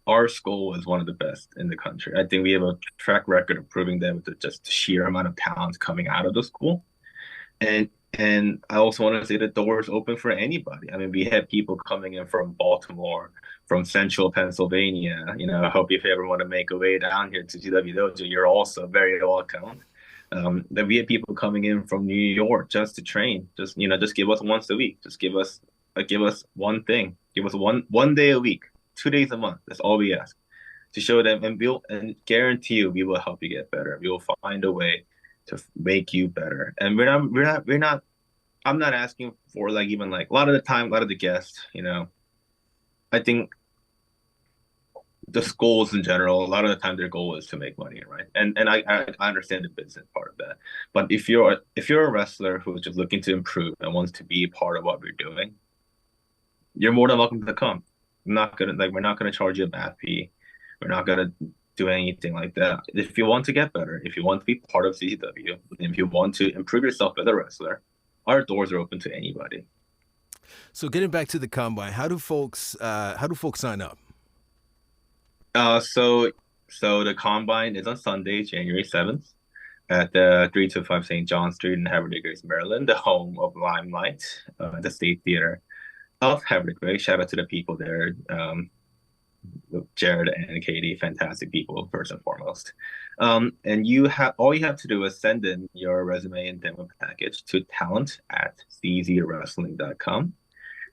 Speaker 6: our school is one of the best in the country. I think we have a track record of proving that with the just sheer amount of talent coming out of the school. And I also want to say the door is open for anybody. I mean, we have people coming in from Baltimore, from Central Pennsylvania. You know, I hope if you ever want to make a way down here to CZW Dojo, you're also very welcome. Then we have people coming in from New York just to train. Just give us once a week. Just give us one thing. Give us one day a week. 2 days a month. That's all we ask, to show them, and guarantee you we will help you get better. We will find a way to make you better. And we're not. I'm not asking for, like, even like a lot of the time, a lot of the guests, you know, I think the schools in general, a lot of the time their goal is to make money, right? And I understand the business part of that. But if you're a wrestler who's just looking to improve and wants to be a part of what we're doing, you're more than welcome to come. We're not gonna charge you a bath fee. We're not gonna do anything like that. If you want to get better, if you want to be part of CZW, if you want to improve yourself as a wrestler, our doors are open to anybody.
Speaker 3: So getting back to the combine, how do folks sign up?
Speaker 6: So the combine is on Sunday, January 7th, at the 325 St. John Street in Havre De Grace, Maryland, the home of Limelight, the State Theater of Havre De Grace. Shout out to the people there, Jared and Katie, fantastic people first and foremost. And all you have to do is send in your resume and demo package to talent@czwrestling.com.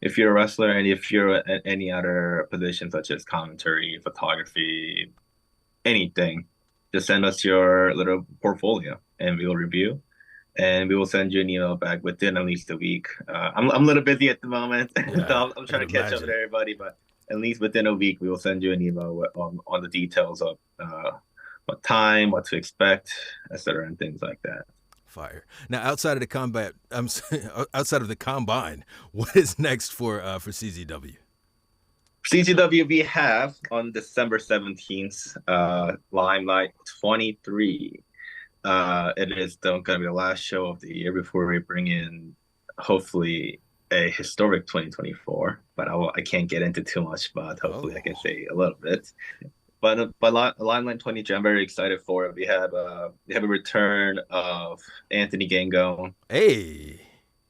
Speaker 6: If you're a wrestler, and if you're at any other position such as commentary, photography, anything, just send us your little portfolio and we'll review. and we will send you an email back within at least a week. I'm a little busy at the moment,
Speaker 3: Yeah,
Speaker 6: so I'm trying
Speaker 3: I
Speaker 6: to
Speaker 3: can
Speaker 6: catch up with
Speaker 3: imagine.
Speaker 6: everybody. But at least within a week, we will send you an email on the details of what time, what to expect, etc., and things like that.
Speaker 3: Fire. Now, outside of the outside of the combine, what is next for CZW?
Speaker 6: CZW, we have on December 17th, Limelight 23. It is going to be the last show of the year before we bring in, hopefully, a historic 2024. But I can't get into too much, but hopefully I can say a little bit. But Limelight 23, I'm very excited for it. We have a return of Anthony Gango.
Speaker 3: Hey.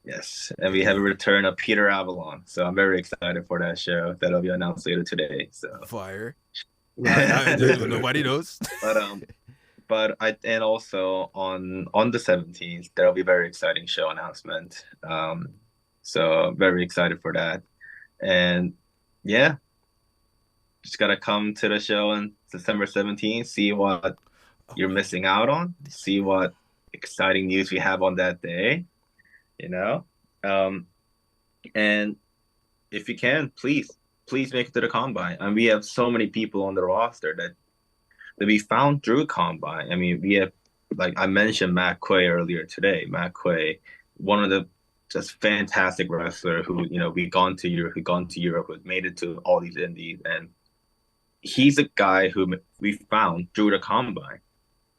Speaker 6: Yes, and we have a return of Peter Avalon. So I'm very excited for that show. That'll be announced later today. So
Speaker 3: Fire. Nobody knows.
Speaker 6: And also on the 17th, there'll be a very exciting show announcement. So very excited for that. And yeah, just gotta come to the show on December 17th, see what you're missing out on, see what exciting news we have on that day, you know. And if you can, please make it to the combine. And we have so many people on the roster that we found through combine. I mean, we have, like I mentioned, Matt Quay earlier today. Matt Quay, one of the just fantastic wrestler who, you know, we've gone to Europe, who made it to all these indies, and he's a guy who we found through the combine.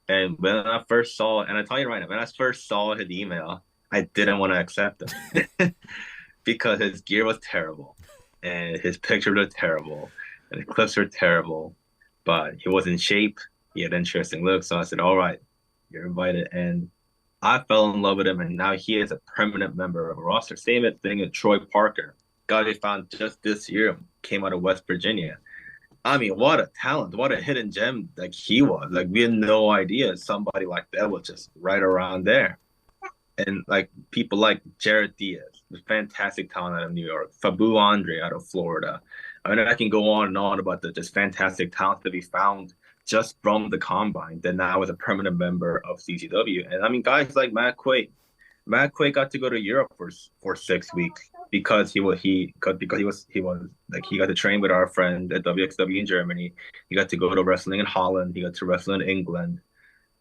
Speaker 6: And when I first saw, and I tell you right now, when I first saw his email, I didn't want to accept him because his gear was terrible, and his pictures were terrible, and the clips were terrible. But he was in shape. He had interesting looks. So I said, all right, you're invited. And I fell in love with him. And now he is a permanent member of a roster. Same thing with Troy Parker. Guy they found just this year, came out of West Virginia. I mean, what a talent. What a hidden gem like he was. Like, we had no idea somebody like that was just right around there. And like people like Jared Diaz, the fantastic talent out of New York. Fabu Andre out of Florida. I mean, I can go on and on about the just fantastic talent that we found just from the combine that now is a permanent member of CZW. And I mean, guys like Matt Quay. Matt Quay got to go to Europe for 6 weeks because he got to train with our friend at WXW in Germany. He got to go to wrestling in Holland. He got to wrestle in England.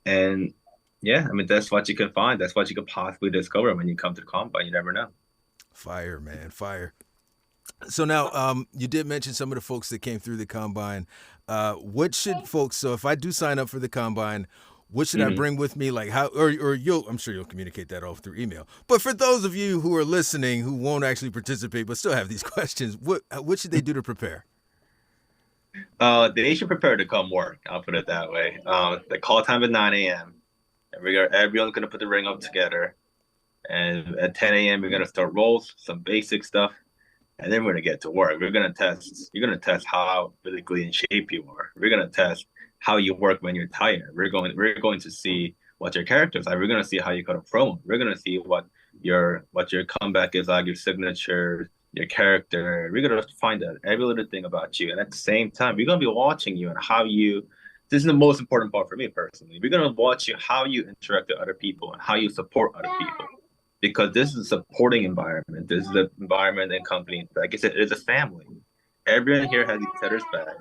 Speaker 6: And yeah, I mean, that's what you can find. That's what you could possibly discover when you come to the combine. You never know.
Speaker 3: Fire, man, fire. So now, you did mention some of the folks that came through the combine. What should folks? So if I do sign up for the combine, what should I bring with me? Like how, or I'm sure you'll communicate that off through email. But for those of you who are listening who won't actually participate but still have these questions, what should they do to prepare?
Speaker 6: They should prepare to come work. I'll put it that way. The call time at 9 a.m. Everyone's gonna put the ring up together, and at 10 a.m. we're gonna start rolls, some basic stuff. And then we're gonna get to work. You're gonna test how physically in shape you are. We're gonna test how you work when you're tired. We're going to see what your character's like. We're gonna see how you cut a promo. We're gonna see what your comeback is like, your signature, your character. We're gonna find out every little thing about you. And at the same time, we're gonna be watching you and how you. This is the most important part for me personally. We're gonna watch you how you interact with other people and how you support other people. Because this is a supporting environment. This is an environment and company. Like I said, it's a family. Everyone here has each other's back.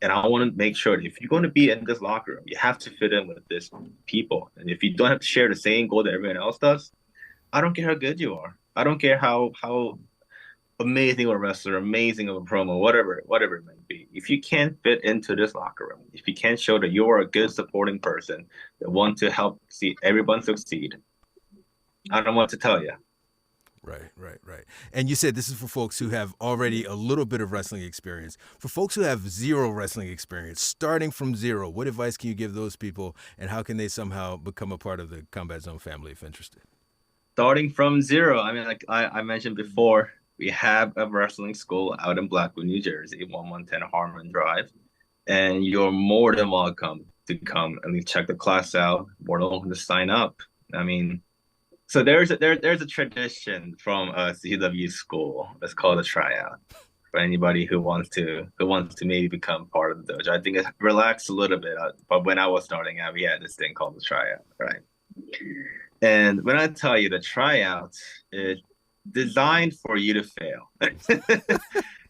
Speaker 6: And I want to make sure that if you're going to be in this locker room, you have to fit in with this people. And if you don't have to share the same goal that everyone else does, I don't care how good you are. I don't care how amazing of a wrestler, amazing of a promo, whatever it might be. If you can't fit into this locker room, if you can't show that you're a good supporting person that want to help see everyone succeed, I don't know what to tell you.
Speaker 3: Right. And you said this is for folks who have already a little bit of wrestling experience. For folks who have zero wrestling experience, starting from zero, what advice can you give those people, and how can they somehow become a part of the Combat Zone family if interested?
Speaker 6: Starting from zero, I mean, like I mentioned before, we have a wrestling school out in Blackwood, New Jersey, 1110 Harmon Drive, and you're more than welcome to come and check the class out. More than welcome to sign up. I mean, so there's a tradition from CZW school. It's called a tryout for anybody who wants to maybe become part of the dojo. I think it relaxed a little bit, but when I was starting out, we had this thing called the tryout, right? And when I tell you the tryouts is designed for you to fail.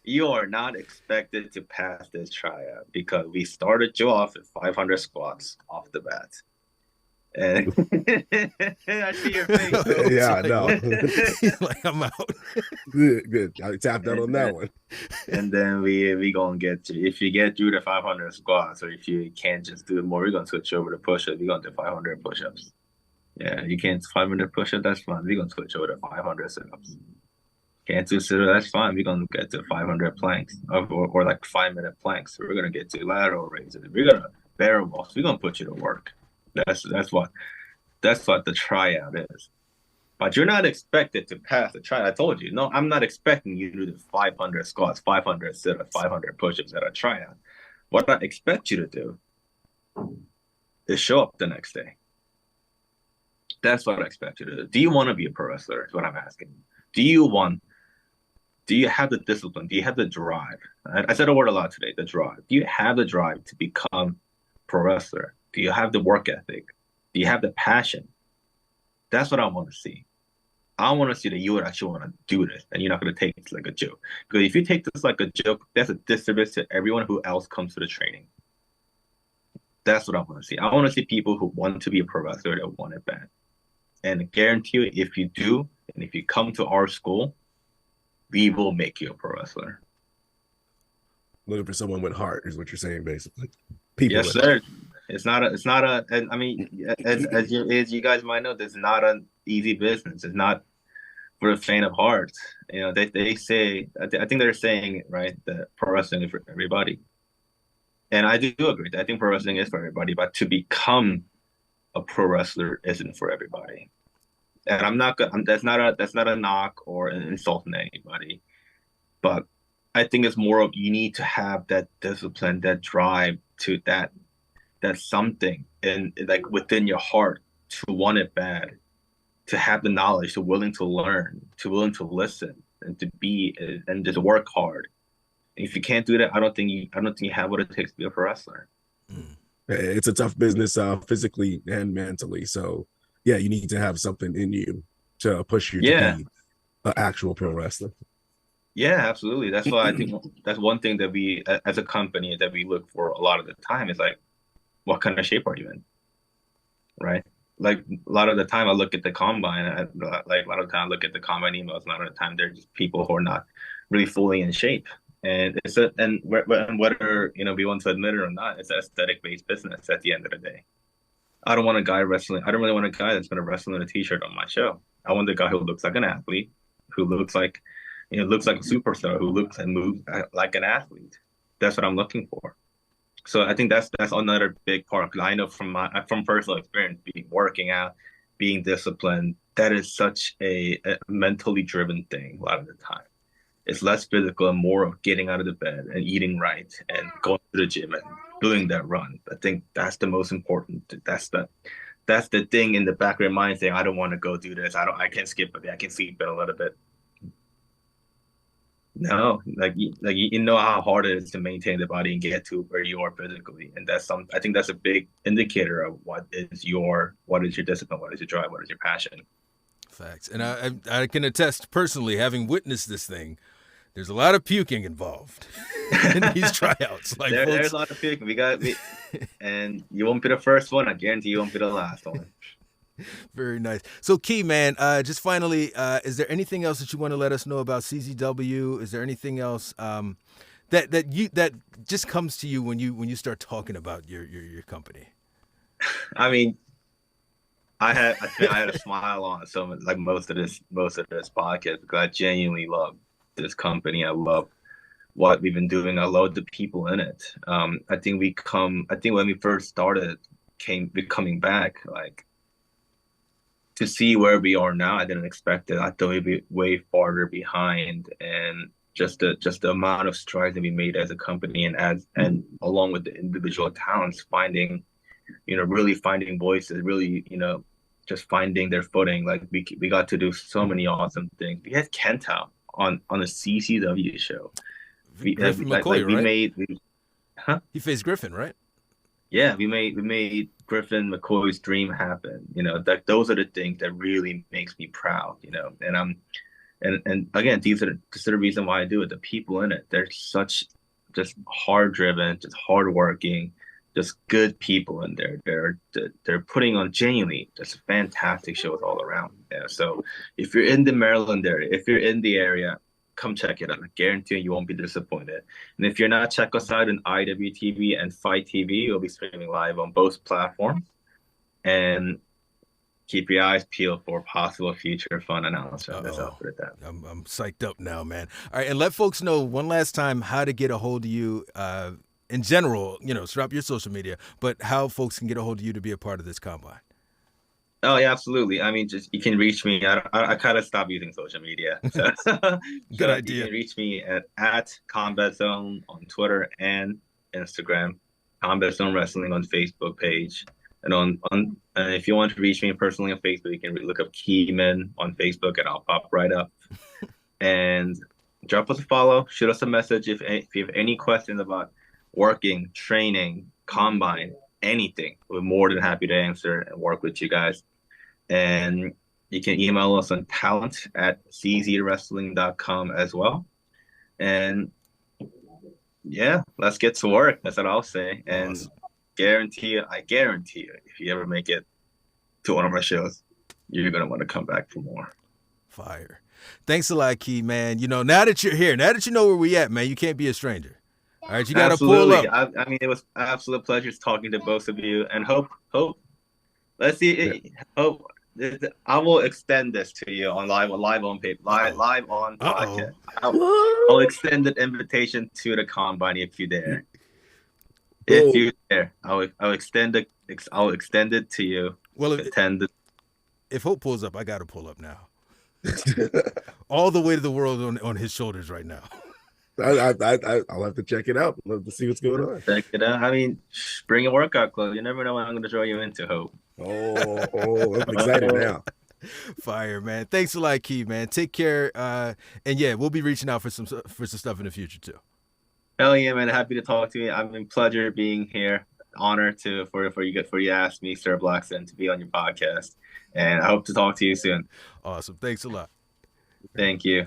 Speaker 6: You are not expected to pass this tryout because we started you off at 500 squats off the bat. And I see your face.
Speaker 4: Yeah, I know.
Speaker 3: He's like, I'm out.
Speaker 4: Good. I tapped out on that one.
Speaker 6: And then we gonna get you. If you get through the 500 squats, or if you can't just do it more, we're gonna switch over to push-ups. We're gonna do 500 push-ups. Yeah, you can't 500 push-ups, that's fine. We're gonna switch over to 500 sit-ups. Can't do sit-ups, that's fine. We're gonna get to 500 planks, or like 5-minute planks. We're gonna get to lateral raises. We're gonna barrel walks. We're gonna put you to work. That's what the tryout is. But you're not expected to pass the tryout. I told you, no, I'm not expecting you to do 500 squats, 500 sit-ups, 500 push-ups at a tryout. What I expect you to do is show up the next day. That's what I expect you to do. Do you want to be a pro wrestler? Is what I'm asking. Do you have the discipline? Do you have the drive? I said a word a lot today, the drive. Do you have the drive to become pro wrestler? Do you have the work ethic? Do you have the passion? That's what I want to see. I want to see that you would actually want to do this, and you're not going to take this like a joke. Because if you take this like a joke, that's a disservice to everyone who else comes to the training. That's what I want to see. I want to see people who want to be a pro wrestler that want it bad. And I guarantee you, if you do, and if you come to our school, we will make you a pro wrestler.
Speaker 4: Looking for someone with heart is what you're saying, basically. People
Speaker 6: yes, sir. It's not a. I mean, as you guys might know, this is not an easy business. It's not for the faint of heart. You know, they say. I think they're saying it right, that pro wrestling is for everybody, and I do agree. I think pro wrestling is for everybody, but to become a pro wrestler isn't for everybody. And I'm not. That's not a knock or an insult to anybody, but I think it's more of you need to have that discipline, that drive to that something and like within your heart to want it bad, to have the knowledge, to willing to learn, to willing to listen, and to be and just work hard. And if you can't do that, I don't think you have what it takes to be a pro wrestler.
Speaker 4: It's a tough business, physically and mentally. So yeah, you need to have something in you to push you to be an actual pro wrestler.
Speaker 6: Yeah, absolutely. That's why I think that's one thing that we, as a company, that we look for a lot of the time is like, what kind of shape are you in? Right? Like a lot of the time I look at the combine, like a lot of the time I look at the combine emails, a lot of the time they're just people who are not really fully in shape. And whether, you know, we want to admit it or not, it's an aesthetic-based business at the end of the day. I don't want a guy wrestling. I don't really want a guy that's going to wrestle in a t-shirt on my show. I want the guy who looks like an athlete, who looks like, you know, looks like a superstar, who looks and moves like an athlete. That's what I'm looking for. So I think that's another big part. Because I know from personal experience, working out, being disciplined, that is such a mentally driven thing a lot of the time. It's less physical and more of getting out of the bed and eating right and going to the gym and doing that run. I think that's the most important. That's the thing in the back of your mind saying, I don't want to go do this. I can skip a bit. I can sleep in a little bit. No, like you know how hard it is to maintain the body and get to where you are physically, and I think that's a big indicator of what is your discipline, what is your drive, what is your passion.
Speaker 3: Facts, and I can attest personally, having witnessed this thing, there's a lot of puking involved in these tryouts. Like
Speaker 6: there's a lot of puking. And you won't be the first one. I guarantee you won't be the last one.
Speaker 3: Very nice. So, Kee, man, just finally, is there anything else that you want to let us know about CZW? Is there anything else that just comes to you when you start talking about your company?
Speaker 6: I mean, I had a smile on like most of this podcast because I genuinely love this company. I love what we've been doing. I love the people in it. I think when we first started, coming back, like, to see where we are now, I didn't expect it. I thought we'd be way farther behind, and just the amount of strides that we made as a company, and along with the individual talents, really finding voices, really, just finding their footing. Like we got to do so many awesome things. We had Kenta on a CZW show.
Speaker 3: Griffin McCoy, right? He faced Griffin, right?
Speaker 6: yeah, we made Griffin McCoy's dream happen. That those are the things that really makes me proud. And again, this is the reason why I do it. The people in it, they're such just hard driven, just hardworking, just good people in there. They're putting on genuinely just fantastic shows all around. Yeah. So if you're in the Maryland area, if you're in the area, come check it out. I guarantee you won't be disappointed. And if you're not, check us out on IWTV and Fight TV. We'll be streaming live on both platforms. And keep your eyes peeled for possible future fun announcements. That's how I put it down.
Speaker 3: I'm psyched up now, man. All right, and let folks know one last time how to get a hold of you in general, drop your social media, but how folks can get a hold of you to be a part of this combine.
Speaker 6: Oh, yeah, absolutely. I mean, just you can reach me. I kind of stopped using social media. So,
Speaker 3: Good idea.
Speaker 6: You can reach me at Combat Zone on Twitter and Instagram, Combat Zone Wrestling on Facebook page. And and if you want to reach me personally on Facebook, you can look up Kee Min on Facebook, and I'll pop right up. And drop us a follow, shoot us a message if you have any questions about working, training, combine, anything. We're more than happy to answer and work with you guys. And you can email us on talent@czwrestling.com as well. And yeah, let's get to work. That's what I'll say. And
Speaker 3: Awesome.
Speaker 6: I guarantee you, if you ever make it to one of our shows, you're going to want to come back for more.
Speaker 3: Fire. Thanks a lot, Kee, man. Now that you're here, now that you know where we at, man, you can't be a stranger. All right, you got to pull up.
Speaker 6: I mean, it was an absolute pleasure talking to both of you. And hope, let's see, hope, I will extend this to you on live on paper, live on podcast. I'll extend an invitation to the combine if you dare. If you dare, I'll extend it. I'll extend it to you.
Speaker 3: Well, if Hope pulls up, I got to pull up now. All the weight of the world on his shoulders right now.
Speaker 4: I'll have to check it out. Love to see what's going on.
Speaker 6: Check it out. I mean, bring a workout clothes. You never know what I'm going to draw you into, Hope.
Speaker 4: Oh, I'm excited now.
Speaker 3: Fire, man. Thanks a lot, Kee, man. Take care. And yeah, we'll be reaching out for some stuff in the future too.
Speaker 6: Hell yeah, man. Happy to talk to you. I've been pleasure being here. Honor for you to ask me, Sir Blackson, to be on your podcast. And I hope to talk to you soon.
Speaker 3: Awesome. Thanks a lot.
Speaker 6: Thank you.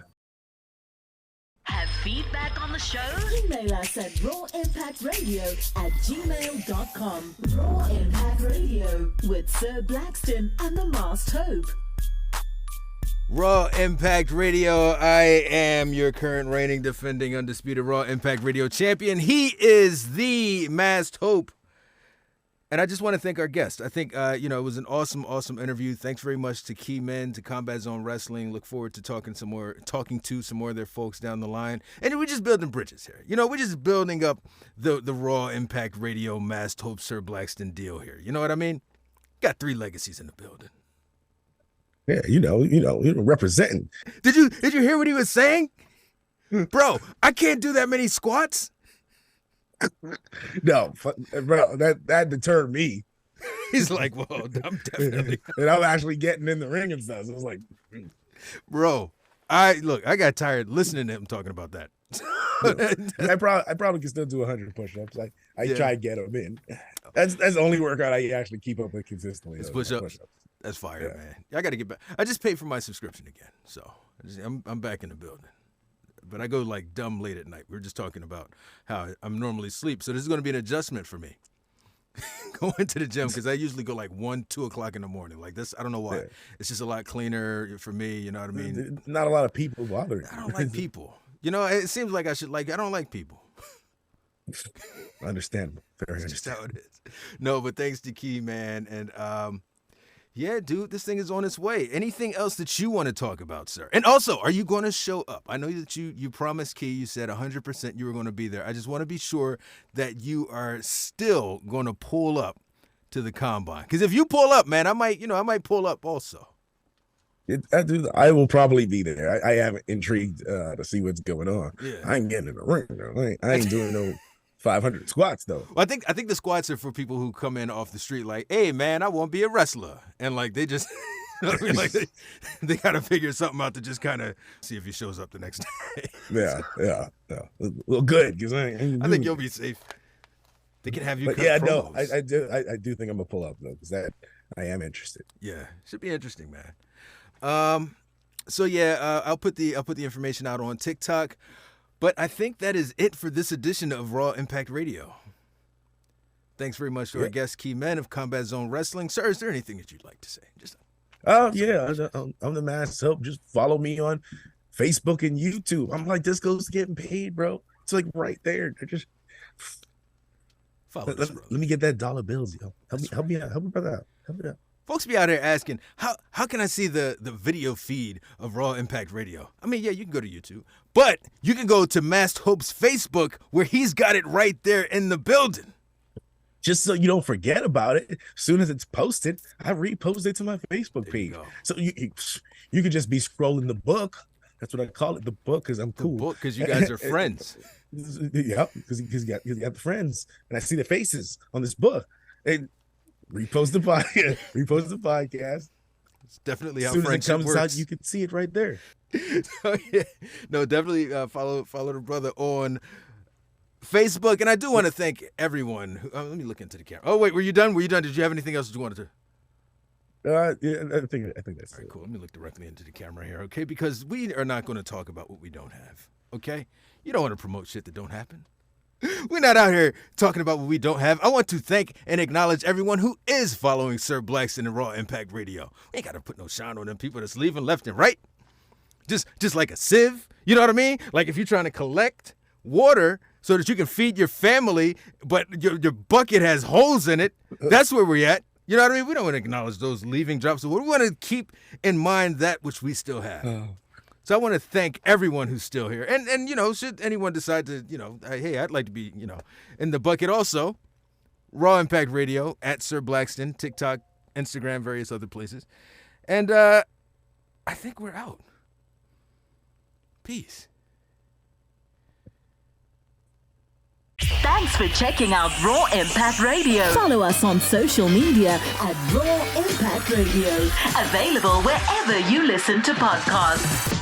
Speaker 1: Have feedback on the show? Email us at rawimpactradio@gmail.com. Raw Impact Radio with Sir Blackston and the Masked Hope.
Speaker 3: Raw Impact Radio. I am your current reigning, defending, undisputed Raw Impact Radio champion. He is the Masked Hope. And I just want to thank our guest. I think, it was an awesome, awesome interview. Thanks very much to Kee Min, to Combat Zone Wrestling. Look forward to talking to some more of their folks down the line. And we're just building bridges here. We're just building up the Raw Impact Radio Masked Hope Sir Blackston deal here. You know what I mean? Got 3 legacies in the building.
Speaker 4: Yeah, representing.
Speaker 3: Did you hear what he was saying? Bro, I can't do that many squats.
Speaker 4: No, bro, that deterred me.
Speaker 3: He's like, well, I'm definitely.
Speaker 4: And I'm actually getting in the ring and stuff. So I was like,
Speaker 3: bro, I got tired listening to him talking about that.
Speaker 4: I probably can still do 100 push-ups. I try to get them in. That's the only workout I actually keep up with consistently.
Speaker 3: It's push-ups. That's fire, man. I got to get back. I just paid for my subscription again, so I'm back in the building. But I go like dumb late at night. We were just talking about how I'm normally asleep, so this is going to be an adjustment for me. Going to the gym, because I usually go like 1, 2 o'clock in the morning. Like this, I don't know why. Yeah. It's just a lot cleaner for me. You know what I mean?
Speaker 4: Not a lot of people bothering.
Speaker 3: I don't like people. It seems like I should I don't like people.
Speaker 4: Understandable. Very
Speaker 3: That's just how it is. No, but thanks to Kee, man. And yeah, dude, this thing is on its way. Anything else that you want to talk about, sir? And also, are you going to show up? I know that you promised Kee, you said 100% you were going to be there. I just want to be sure that you are still going to pull up to the combine. Because if you pull up, man, I might pull up also.
Speaker 4: I will probably be there. I am intrigued to see what's going on.
Speaker 3: Yeah.
Speaker 4: I ain't getting in the ring, though. I ain't doing no 500 squats though.
Speaker 3: Well, I think the squats are for people who come in off the street like, hey man, I won't be a wrestler, and like they just, like they gotta figure something out to just kind of see if he shows up the next day.
Speaker 4: Yeah. Well, good, because I think
Speaker 3: you'll be safe. I They can have you.
Speaker 4: But
Speaker 3: cut
Speaker 4: yeah,
Speaker 3: promos.
Speaker 4: no, I do think I'm gonna pull up though, because that I am interested.
Speaker 3: Yeah, should be interesting, man. So yeah, I'll put the information out on TikTok, but I think that is it for this edition of Raw Impact Radio. Thanks very much to our guest Kee Min of Combat Zone Wrestling. Sir, is there anything that you'd like to say?
Speaker 4: I'm the Masked Hope. Just follow me on Facebook and YouTube. I'm like, this goes getting paid, bro. It's like right there. Just
Speaker 3: Follow
Speaker 4: let me get that dollar bills, yo. Help me out. Help me brother out. Help me out.
Speaker 3: Folks be out here asking, how can I see the video feed of Raw Impact Radio? I mean, yeah, you can go to YouTube, but you can go to Masked Hope's Facebook where he's got it right there in the building.
Speaker 4: Just so you don't forget about it, as soon as it's posted, I repost it to my Facebook page. So you could just be scrolling the book. That's what I call it, the book, because I'm cool.
Speaker 3: The book, because you guys are friends.
Speaker 4: Yeah, because you got the friends, and I see the faces on this book. And repost the podcast. Repost the podcast.
Speaker 3: It's definitely how
Speaker 4: as soon as it
Speaker 3: friendship
Speaker 4: comes
Speaker 3: works.
Speaker 4: out, you can see it right there.
Speaker 3: So, yeah. No, definitely follow the brother on Facebook. And I do want to thank everyone who, let me look into the camera. Oh wait, were you done? Did you have anything else that you wanted to?
Speaker 4: Yeah, I think that's
Speaker 3: all right. Cool. Let me look directly into the camera here, okay? Because we are not going to talk about what we don't have, okay? You don't want to promote shit that don't happen. We're not out here talking about what we don't have. I want to thank and acknowledge everyone who is following Sir Blackston and Raw Impact Radio. We ain't got to put no shine on them people that's leaving left and right. Just like a sieve, you know what I mean? Like if you're trying to collect water so that you can feed your family, but your bucket has holes in it, that's where we're at. You know what I mean? We don't want to acknowledge those leaving drops of water. We want to keep in mind that which we still have. So I want to thank everyone who's still here. And you know, should anyone decide to, you know, hey, I'd like to be, you know, in the bucket also, Raw Impact Radio, at Sir Blackston, TikTok, Instagram, various other places. And I think we're out. Peace.
Speaker 1: Thanks for checking out Raw Impact Radio. Follow us on social media at Raw Impact Radio. Available wherever you listen to podcasts.